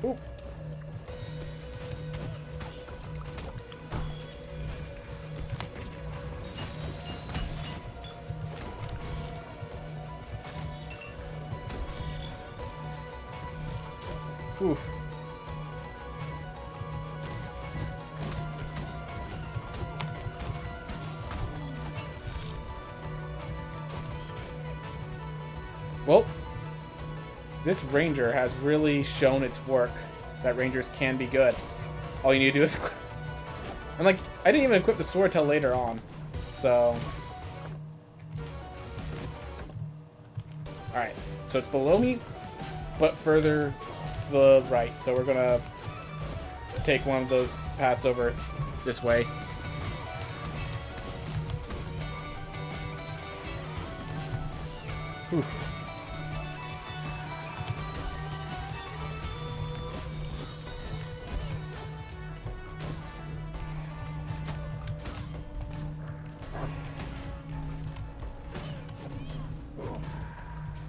Ooh. Whew. Well, this ranger has really shown its work. That rangers can be good. All you need to do is... And, like, I didn't even equip the sword till later on. So... Alright, so it's below me, but further to the right. So we're gonna take one of those paths over this way. Whew.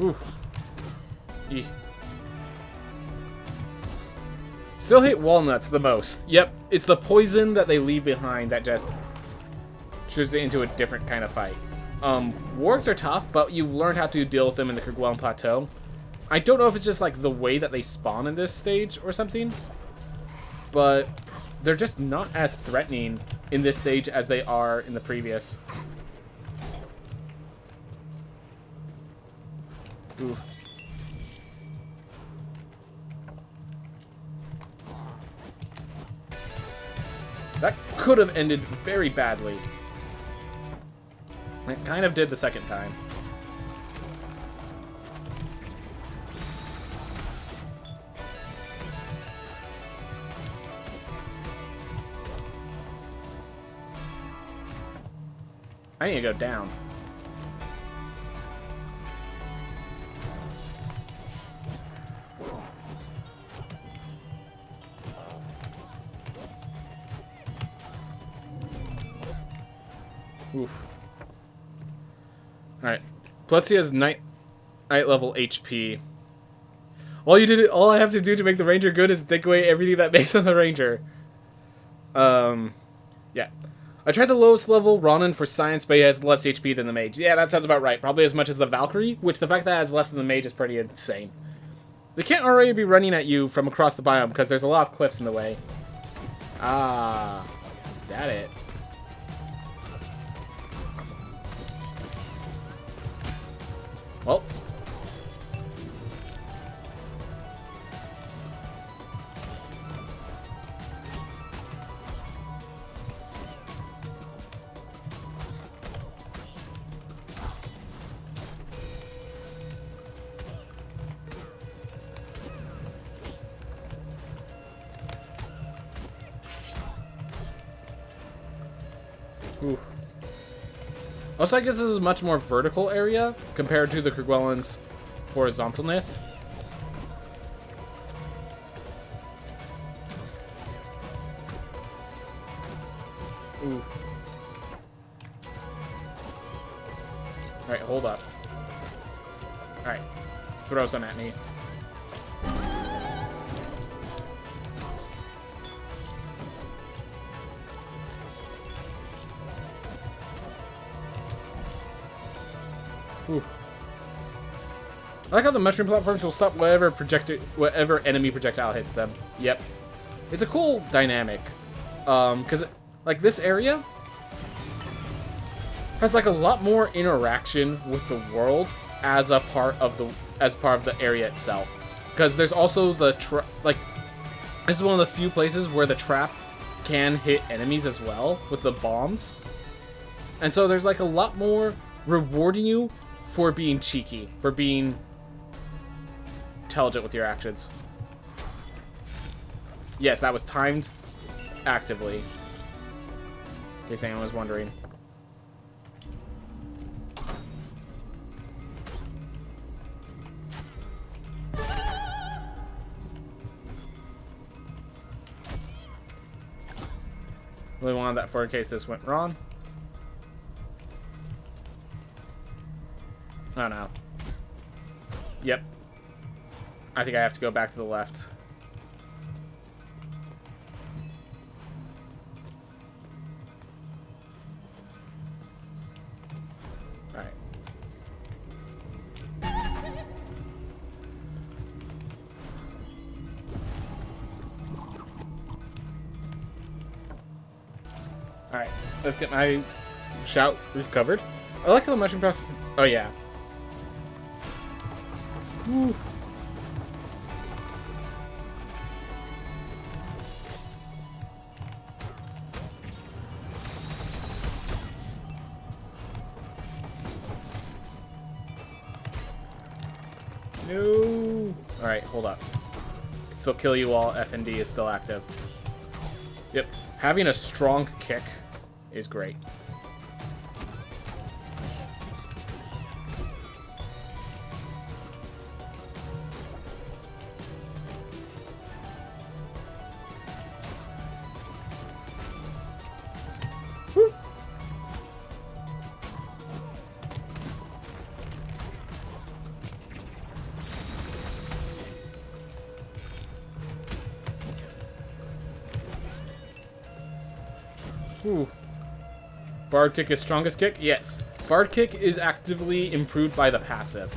Ooh. Eeh. Still hate walnuts the most. Yep, it's the poison that they leave behind that just turns it into a different kind of fight. Wargs are tough, but you've learned how to deal with them in the Kerguelen Plateau. I don't know if it's just like the way that they spawn in this stage or something, but they're just not as threatening in this stage as they are in the previous. Ooh. That could have ended very badly. It kind of did the second time. I need to go down. Oof. Alright. Plus he has night level HP. All I have to do to make the ranger good is take away everything that makes him the ranger. Yeah. I tried the lowest level Ronin for science, but he has less HP than the mage. Yeah, that sounds about right. Probably as much as the Valkyrie, which the fact that it has less than the mage is pretty insane. They can't already be running at you from across the biome because there's a lot of cliffs in the way. Ah, is that it? Well. Ooh. Also, I guess this is a much more vertical area compared to the Kerguelen's horizontalness. Ooh. Alright, hold up. Alright. Throw some at me. Ooh. I like how the mushroom platforms will stop whatever enemy projectile hits them. Yep. It's a cool dynamic. Because, like, this area has, like, a lot more interaction with the world as a part of the area itself. Because there's also the this is one of the few places where the trap can hit enemies as well with the bombs. And so there's, like, a lot more rewarding you for being cheeky, for being intelligent with your actions. Yes, that was timed actively. In case anyone was wondering. Really wanted that for in case this went wrong. Oh no. Yep. I think I have to go back to the left. Alright. Let's get my shout recovered. I like how the mushroom puff... Oh, yeah. Woo. No. Alright, hold up. Can still kill you while FND is still active. Yep. Having a strong kick is great. Woo. Ooh. Bard kick is strongest kick? Yes. Bard kick is actively improved by the passive.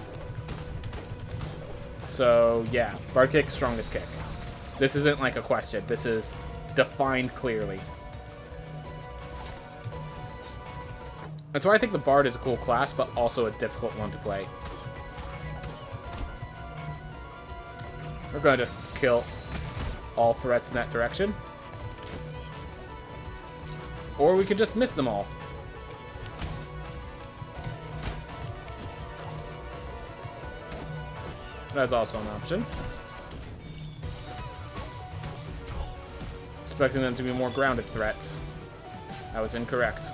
So, yeah. Bard kick, strongest kick. This isn't like a question. This is defined clearly. That's why I think the Bard is a cool class, but also a difficult one to play. We're gonna just kill all threats in that direction. Or we could just miss them all. That's also an option. Expecting them to be more grounded threats. I was incorrect.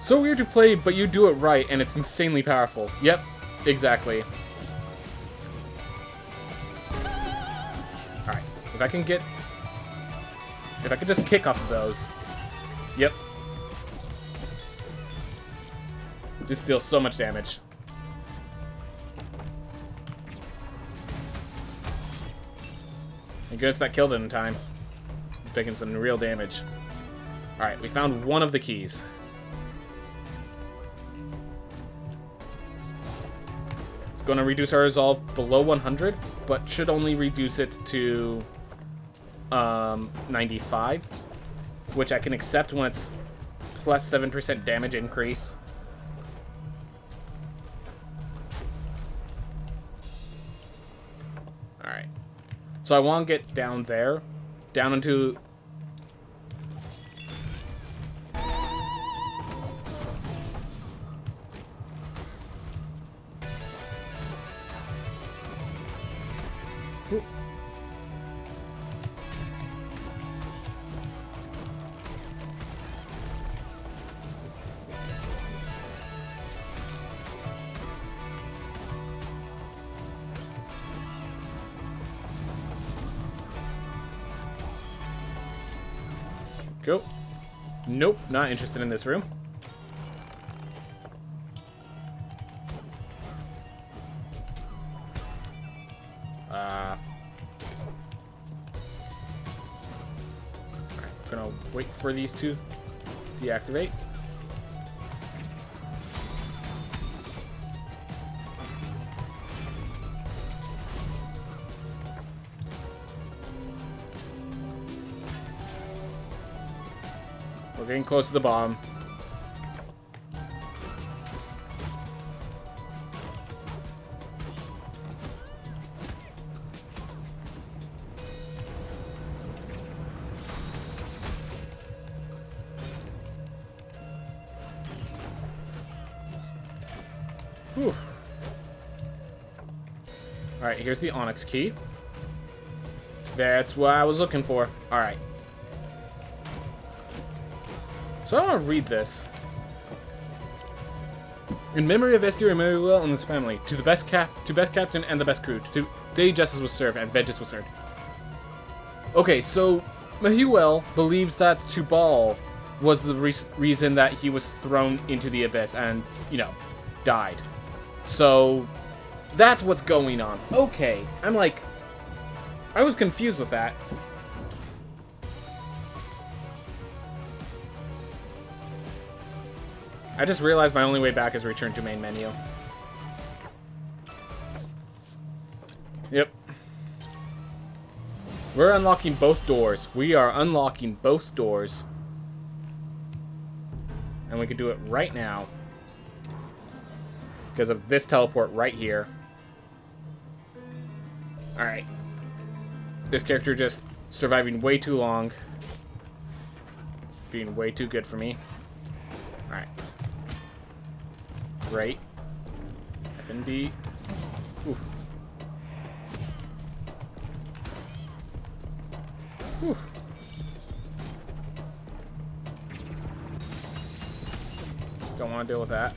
So weird to play, but you do it right, and it's insanely powerful. Yep, exactly. Alright, if I can just kick off of those. Yep. Just deal so much damage. Thank goodness that killed it in time. Taking some real damage. Alright, we found one of the keys. It's going to reduce our resolve below 100, but should only reduce it to 95, which I can accept when it's plus 7% damage increase. Alright. So I want to get down there. Down into... Ooh. Go. Nope, not interested in this room. Alright, gonna wait for these two to deactivate. We're getting close to the bomb. Whew. Alright, here's the Onyx key. That's what I was looking for. Alright. So I want to read this. In memory of Estier and Manuel and his family, to the best captain and the best crew, today justice was served and vengeance was served. Okay, so Manuel believes that Tubal was the reason that he was thrown into the abyss and, you know, died. So that's what's going on. Okay, I'm like, I was confused with that. I just realized my only way back is return to main menu. Yep. We're unlocking both doors. We are unlocking both doors. And we can do it right now. Because of this teleport right here. Alright. This character just surviving way too long. Being way too good for me. Alright. Great. F and D. Ooh. Whew. Don't want to deal with that.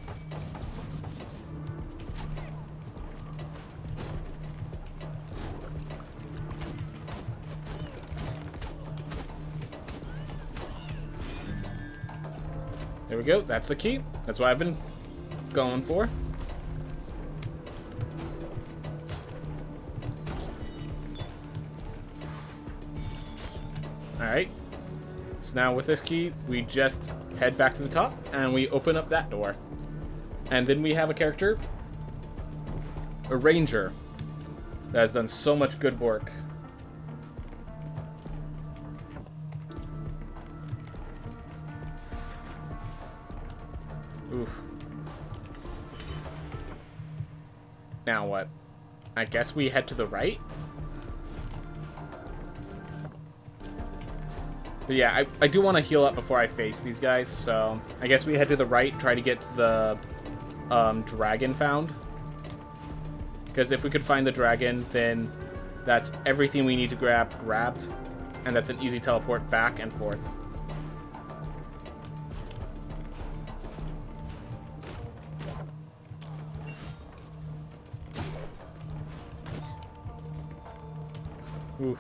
There we go. That's the key. That's what I've been going for. Alright. So now with this key, we just head back to the top and we open up that door. And then we have a character, a ranger, that has done so much good work. Oof. Now what? I guess we head to the right? But yeah, I do want to heal up before I face these guys, so I guess we head to the right, try to get to the dragon found. Because if we could find the dragon, then that's everything we need to grabbed, and that's an easy teleport back and forth. Oof.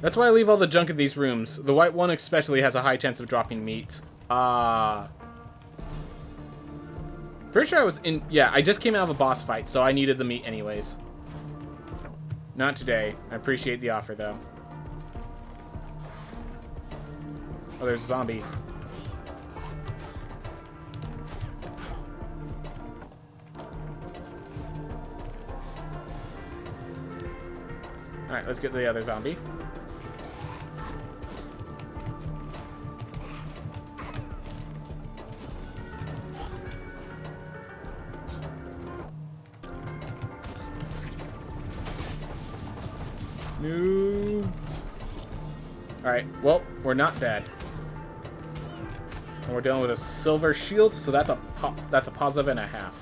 That's why I leave all the junk in these rooms. The white one especially has a high chance of dropping meat. Pretty sure I was in... Yeah, I just came out of a boss fight, so I needed the meat anyways. Not today. I appreciate the offer, though. Oh, there's a zombie. Alright, let's get to the other zombie. No. Alright, well, we're not dead. And we're dealing with a silver shield, so that's a positive and a half.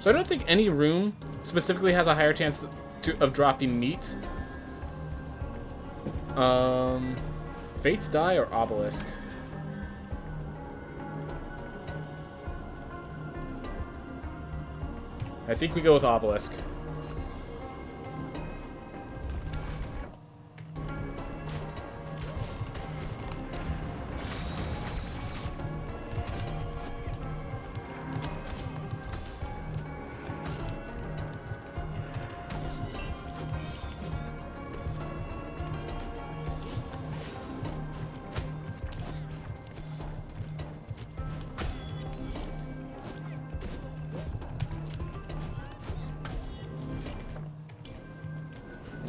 So I don't think any room specifically has a higher chance of dropping meat. Fate's Die or Obelisk? I think we go with Obelisk.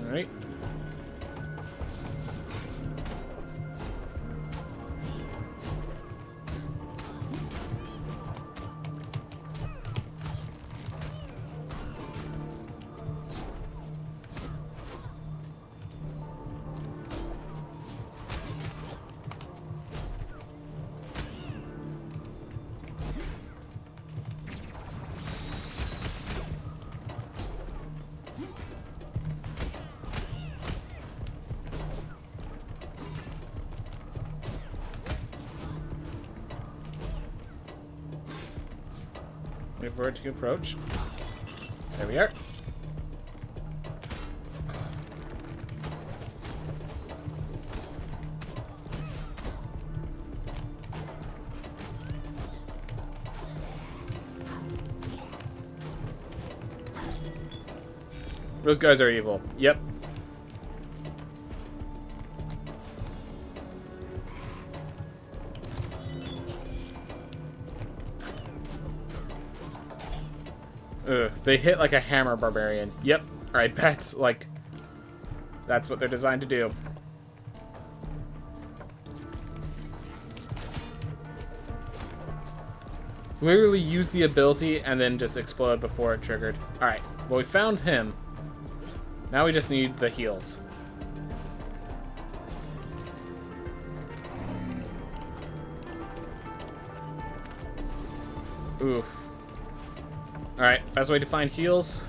Alright. Wait for it to approach. There we are. Those guys are evil. Yep. Ugh, they hit like a hammer barbarian. Yep. Alright, that's like... That's what they're designed to do. Literally use the ability and then just explode before it triggered. Alright, well we found him. Now we just need the heals. Ooh. Alright, best way to find heals.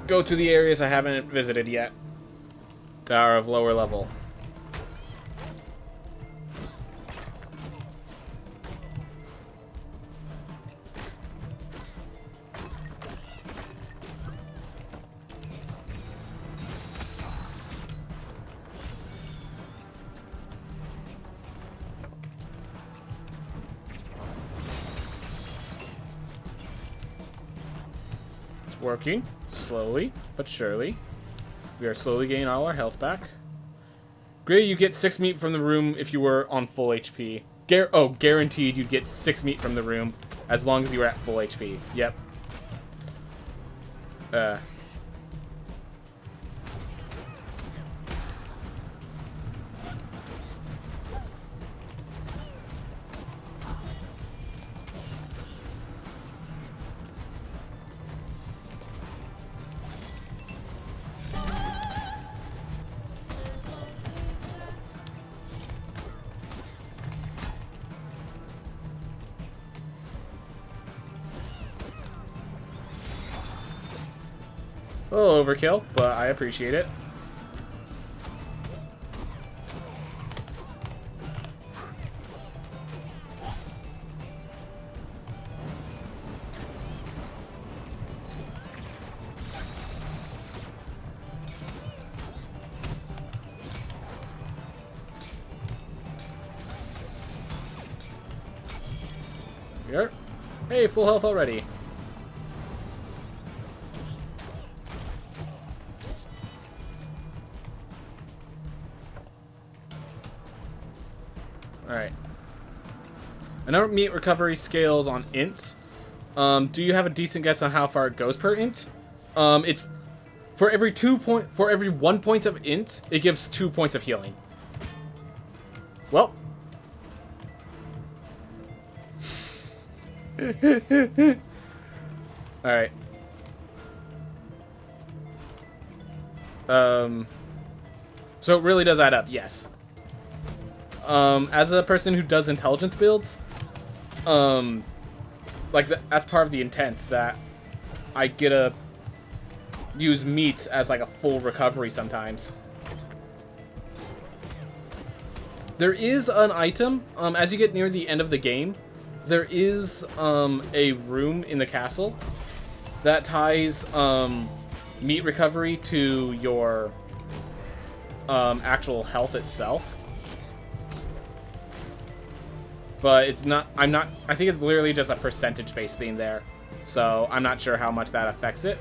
Go to the areas I haven't visited yet that are of lower level. Working slowly but surely. We are slowly gaining all our health back. Great, you get 6 meat from the room if you were on full HP. Guaranteed you'd get 6 meat from the room as long as you were at full HP. Yep. A little overkill, but I appreciate it. Here. Hey, full health already. Alright. I know meat recovery scales on ints. Do you have a decent guess on how far it goes per int? It's for every 1 point of int, it gives 2 points of healing. Well. Alright. So it really does add up, yes. As a person who does intelligence builds, that's part of the intent, that I get to use meat as like a full recovery sometimes. There is an item, as you get near the end of the game, there is a room in the castle that ties meat recovery to your actual health itself. But it's not, I think it's literally just a percentage-based thing there. So I'm not sure how much that affects it.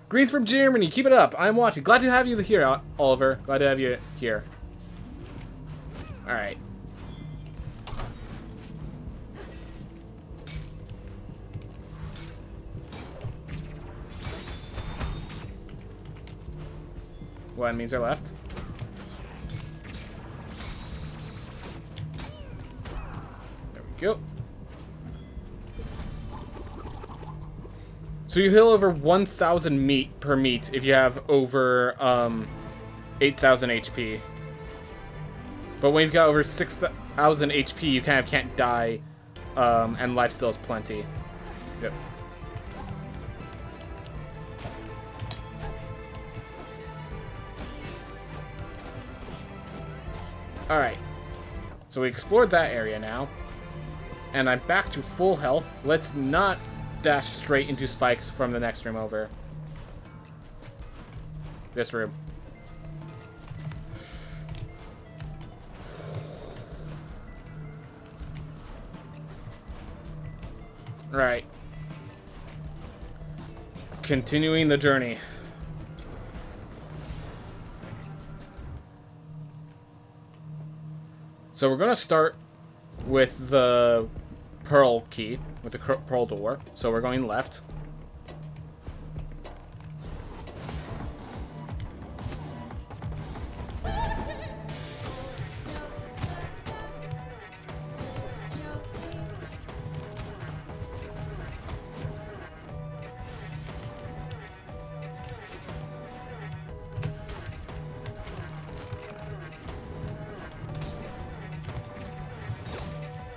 Greens from Germany, keep it up. I'm watching. Glad to have you here, Oliver. Glad to have you here. Alright. What enemies are left? There we go. So you heal over 1,000 meat per meat if you have over 8,000 HP. But when you've got over 6,000 HP, you kind of can't die, and life still is plenty. Yep. Alright. So we explored that area now. And I'm back to full health. Let's not dash straight into spikes from the next room over. This room. Right. Continuing the journey. So we're going to start with the pearl key, with the pearl door. So we're going left.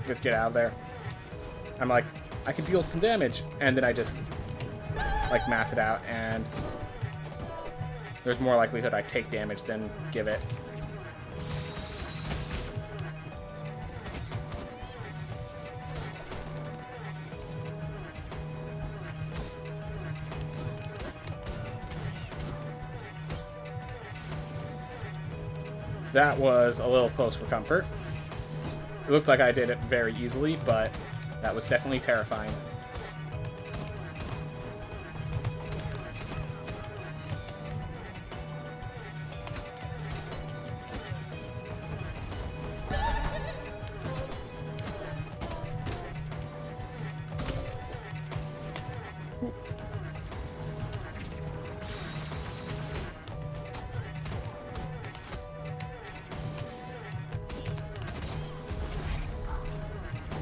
Let's get out of there. I'm like, I can deal some damage. And then I just, like, math it out, and there's more likelihood I take damage than give it. That was a little close for comfort. It looked like I did it very easily, but that was definitely terrifying.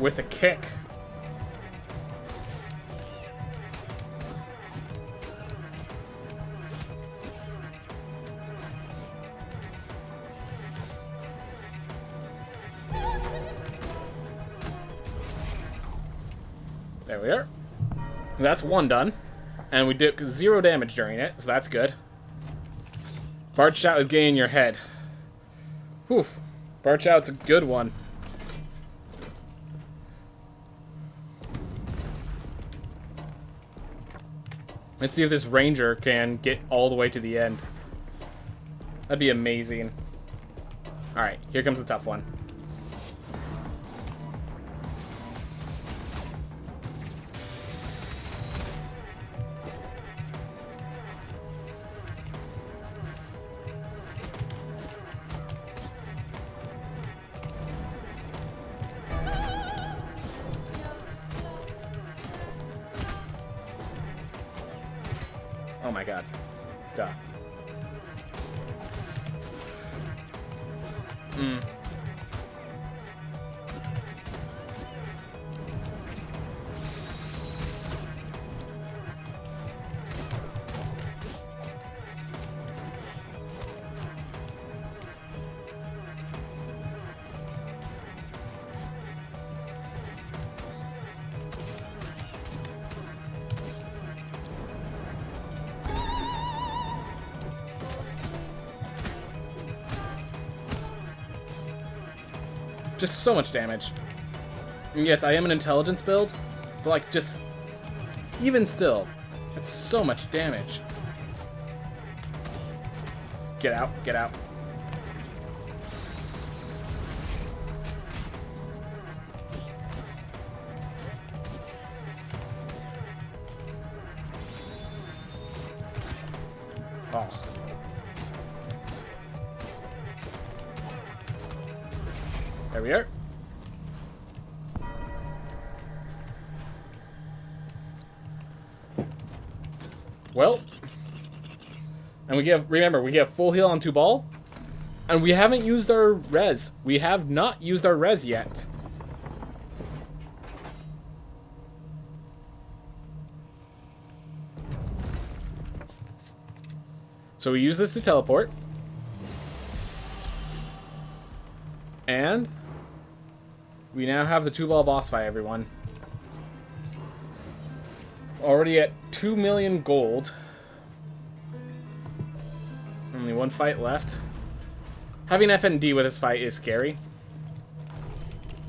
With a kick. There we are. That's one done. And we did 0 damage during it, so that's good. Bard Shout is getting in your head. Whew. Bard Shout's a good one. Let's see if this ranger can get all the way to the end. That'd be amazing. Alright, here comes the tough one. Oh my god. Duh. Just so much damage. And yes, I am an intelligence build, but like just even still, it's so much damage. Get out, get out. Oh. There we are. Well, and remember, we have full heal on 2 ball, and we haven't used our res. We have not used our res yet. So we use this to teleport. And we now have the 2-ball boss fight, everyone. Already at 2 million gold. Only 1 fight left. Having FND with this fight is scary.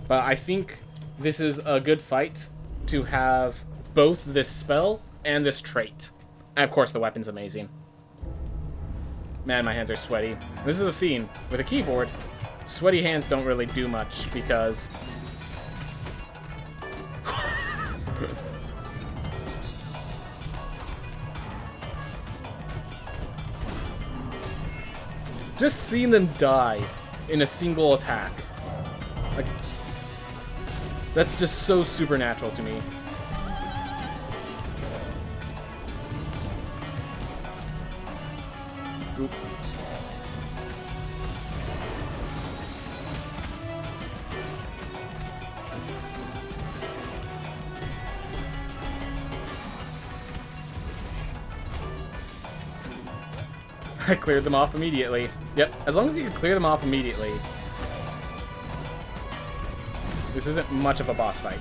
But I think this is a good fight to have both this spell and this trait. And of course the weapon's amazing. Man, my hands are sweaty. This is the theme. With a keyboard, sweaty hands don't really do much because... Just seeing them die in a single attack. Like, that's just so supernatural to me. Oop. I cleared them off immediately. Yep, as long as you can clear them off immediately. This isn't much of a boss fight.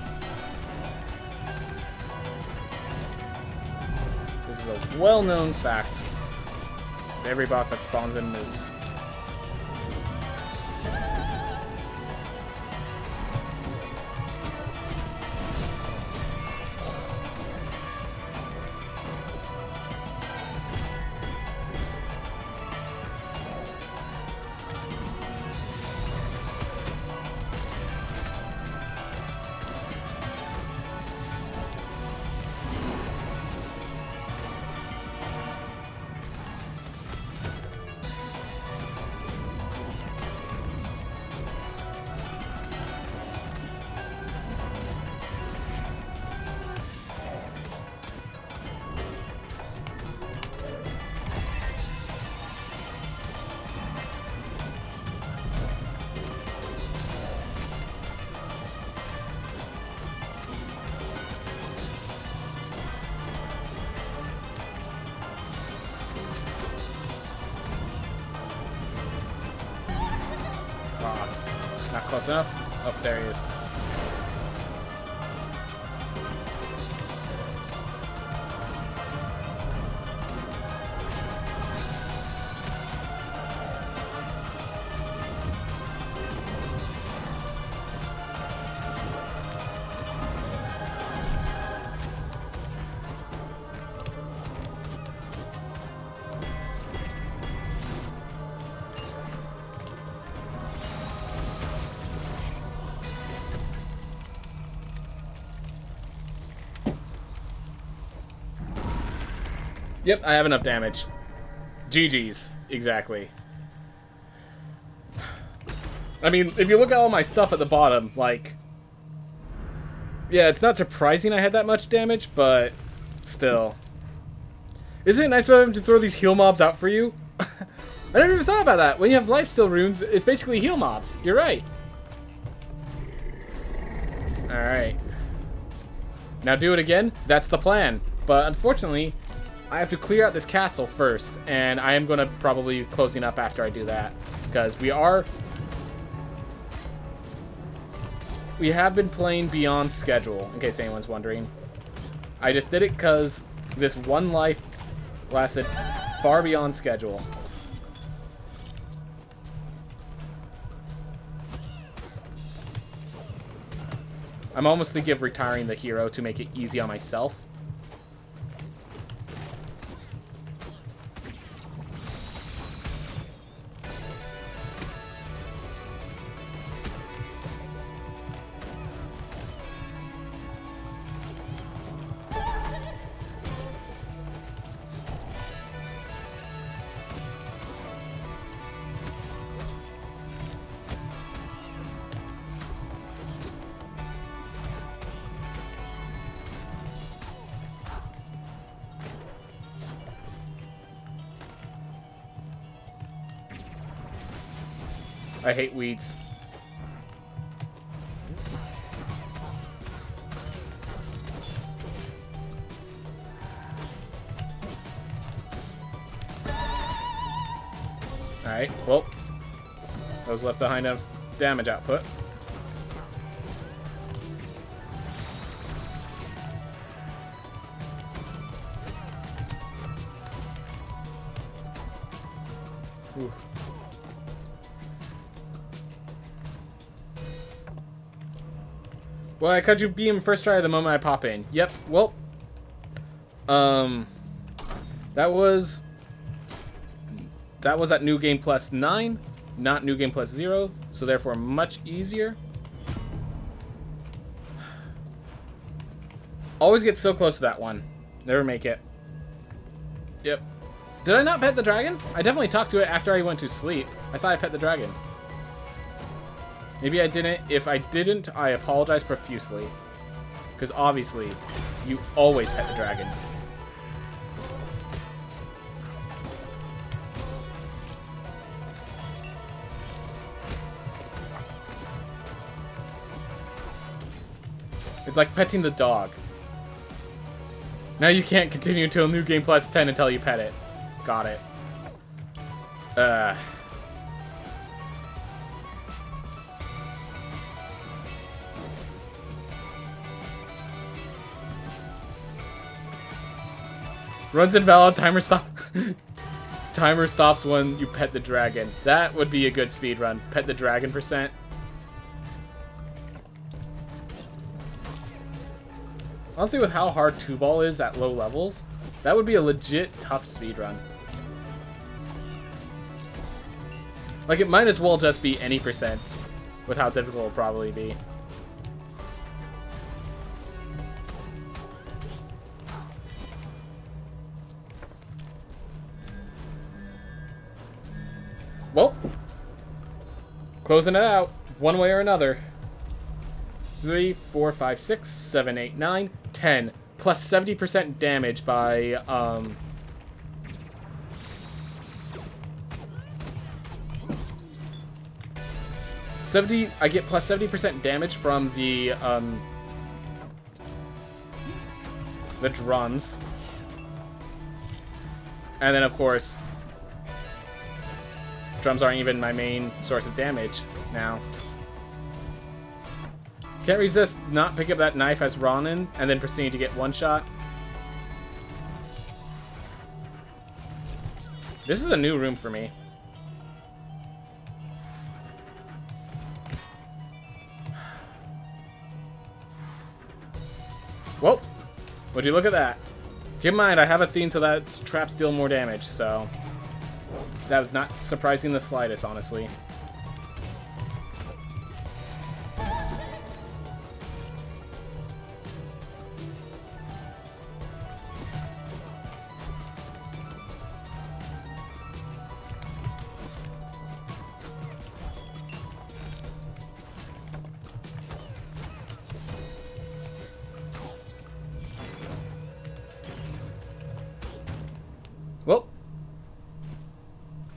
This is a well-known fact. Every boss that spawns in moves. Not close enough? Oh, there he is. Yep, I have enough damage. GG's, exactly. I mean, if you look at all my stuff at the bottom, like... Yeah, it's not surprising I had that much damage, but still. Isn't it nice of him to throw these heal mobs out for you? I never even thought about that. When you have lifesteal runes, it's basically heal mobs. You're right. Alright. Now do it again. That's the plan. But unfortunately... I have to clear out this castle first, and I am going to probably be closing up after I do that, because we have been playing beyond schedule, in case anyone's wondering. I just did it because this one life lasted far beyond schedule. I'm almost thinking of retiring the hero to make it easy on myself. I hate weeds. Alright, well, those left behind have damage output. Ooh. Well, I cut you beam first try the moment I pop in. Yep, well, that was at New Game Plus 9, not New Game Plus 0, so therefore much easier. Always get so close to that one. Never make it. Yep. Did I not pet the dragon? I definitely talked to it after I went to sleep. I thought I pet the dragon. Maybe I didn't. If I didn't, I apologize profusely. Because obviously, you always pet the dragon. It's like petting the dog. Now you can't continue until New Game Plus 10 until you pet it. Got it. Runs invalid, timer stop. Timer stops when you pet the dragon. That would be a good speed run. Pet the dragon %. Honestly, with how hard 2-ball is at low levels, that would be a legit tough speedrun. Like, it might as well just be any % with how difficult it'll probably be. Well, closing it out one way or another. 3, 4, 5, 6, 7, 8, 9, 10. Plus 70% damage by, 70, I get plus 70% damage from the drums. And then, of course, drums aren't even my main source of damage now. Can't resist not pick up that knife as Ronin and then proceed to get one shot. This is a new room for me. Well, would you look at that? Keep in mind, I have a theme so that traps deal more damage, so that was not surprising the slightest, honestly. Well,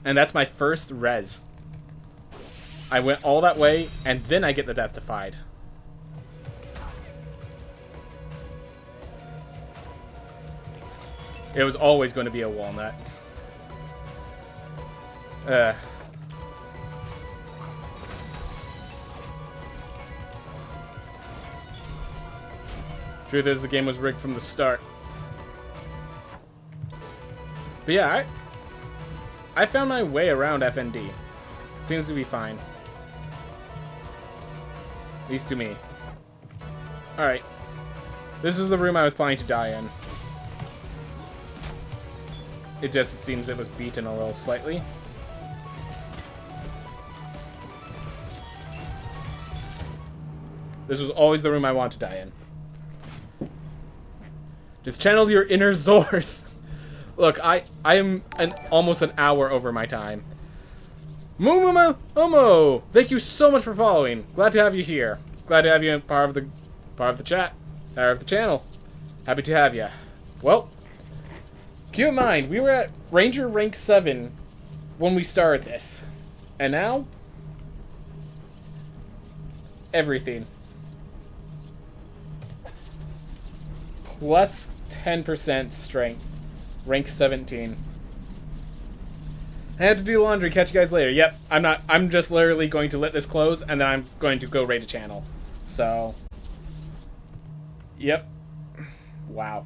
and that's my first res. I went all that way, and then I get the Death Defied. It was always going to be a walnut. Truth is, the game was rigged from the start. But yeah, I found my way around FND. Seems to be fine. At least to me. Alright. This is the room I was planning to die in. It seems it was beaten a little slightly. This was always the room I wanted to die in. Just channel your inner Zors. Look, I am almost an hour over my time. Mumuma Omo, thank you so much for following. Glad to have you here. Glad to have you part of the chat, part of the channel. Happy to have you. Well, keep in mind, we were at Ranger rank 7 when we started this, and now everything plus 10% strength. Rank 17. I had to do laundry. Catch you guys later. Yep, I'm just literally going to let this close, and then I'm going to go raid a channel. So, yep. Wow.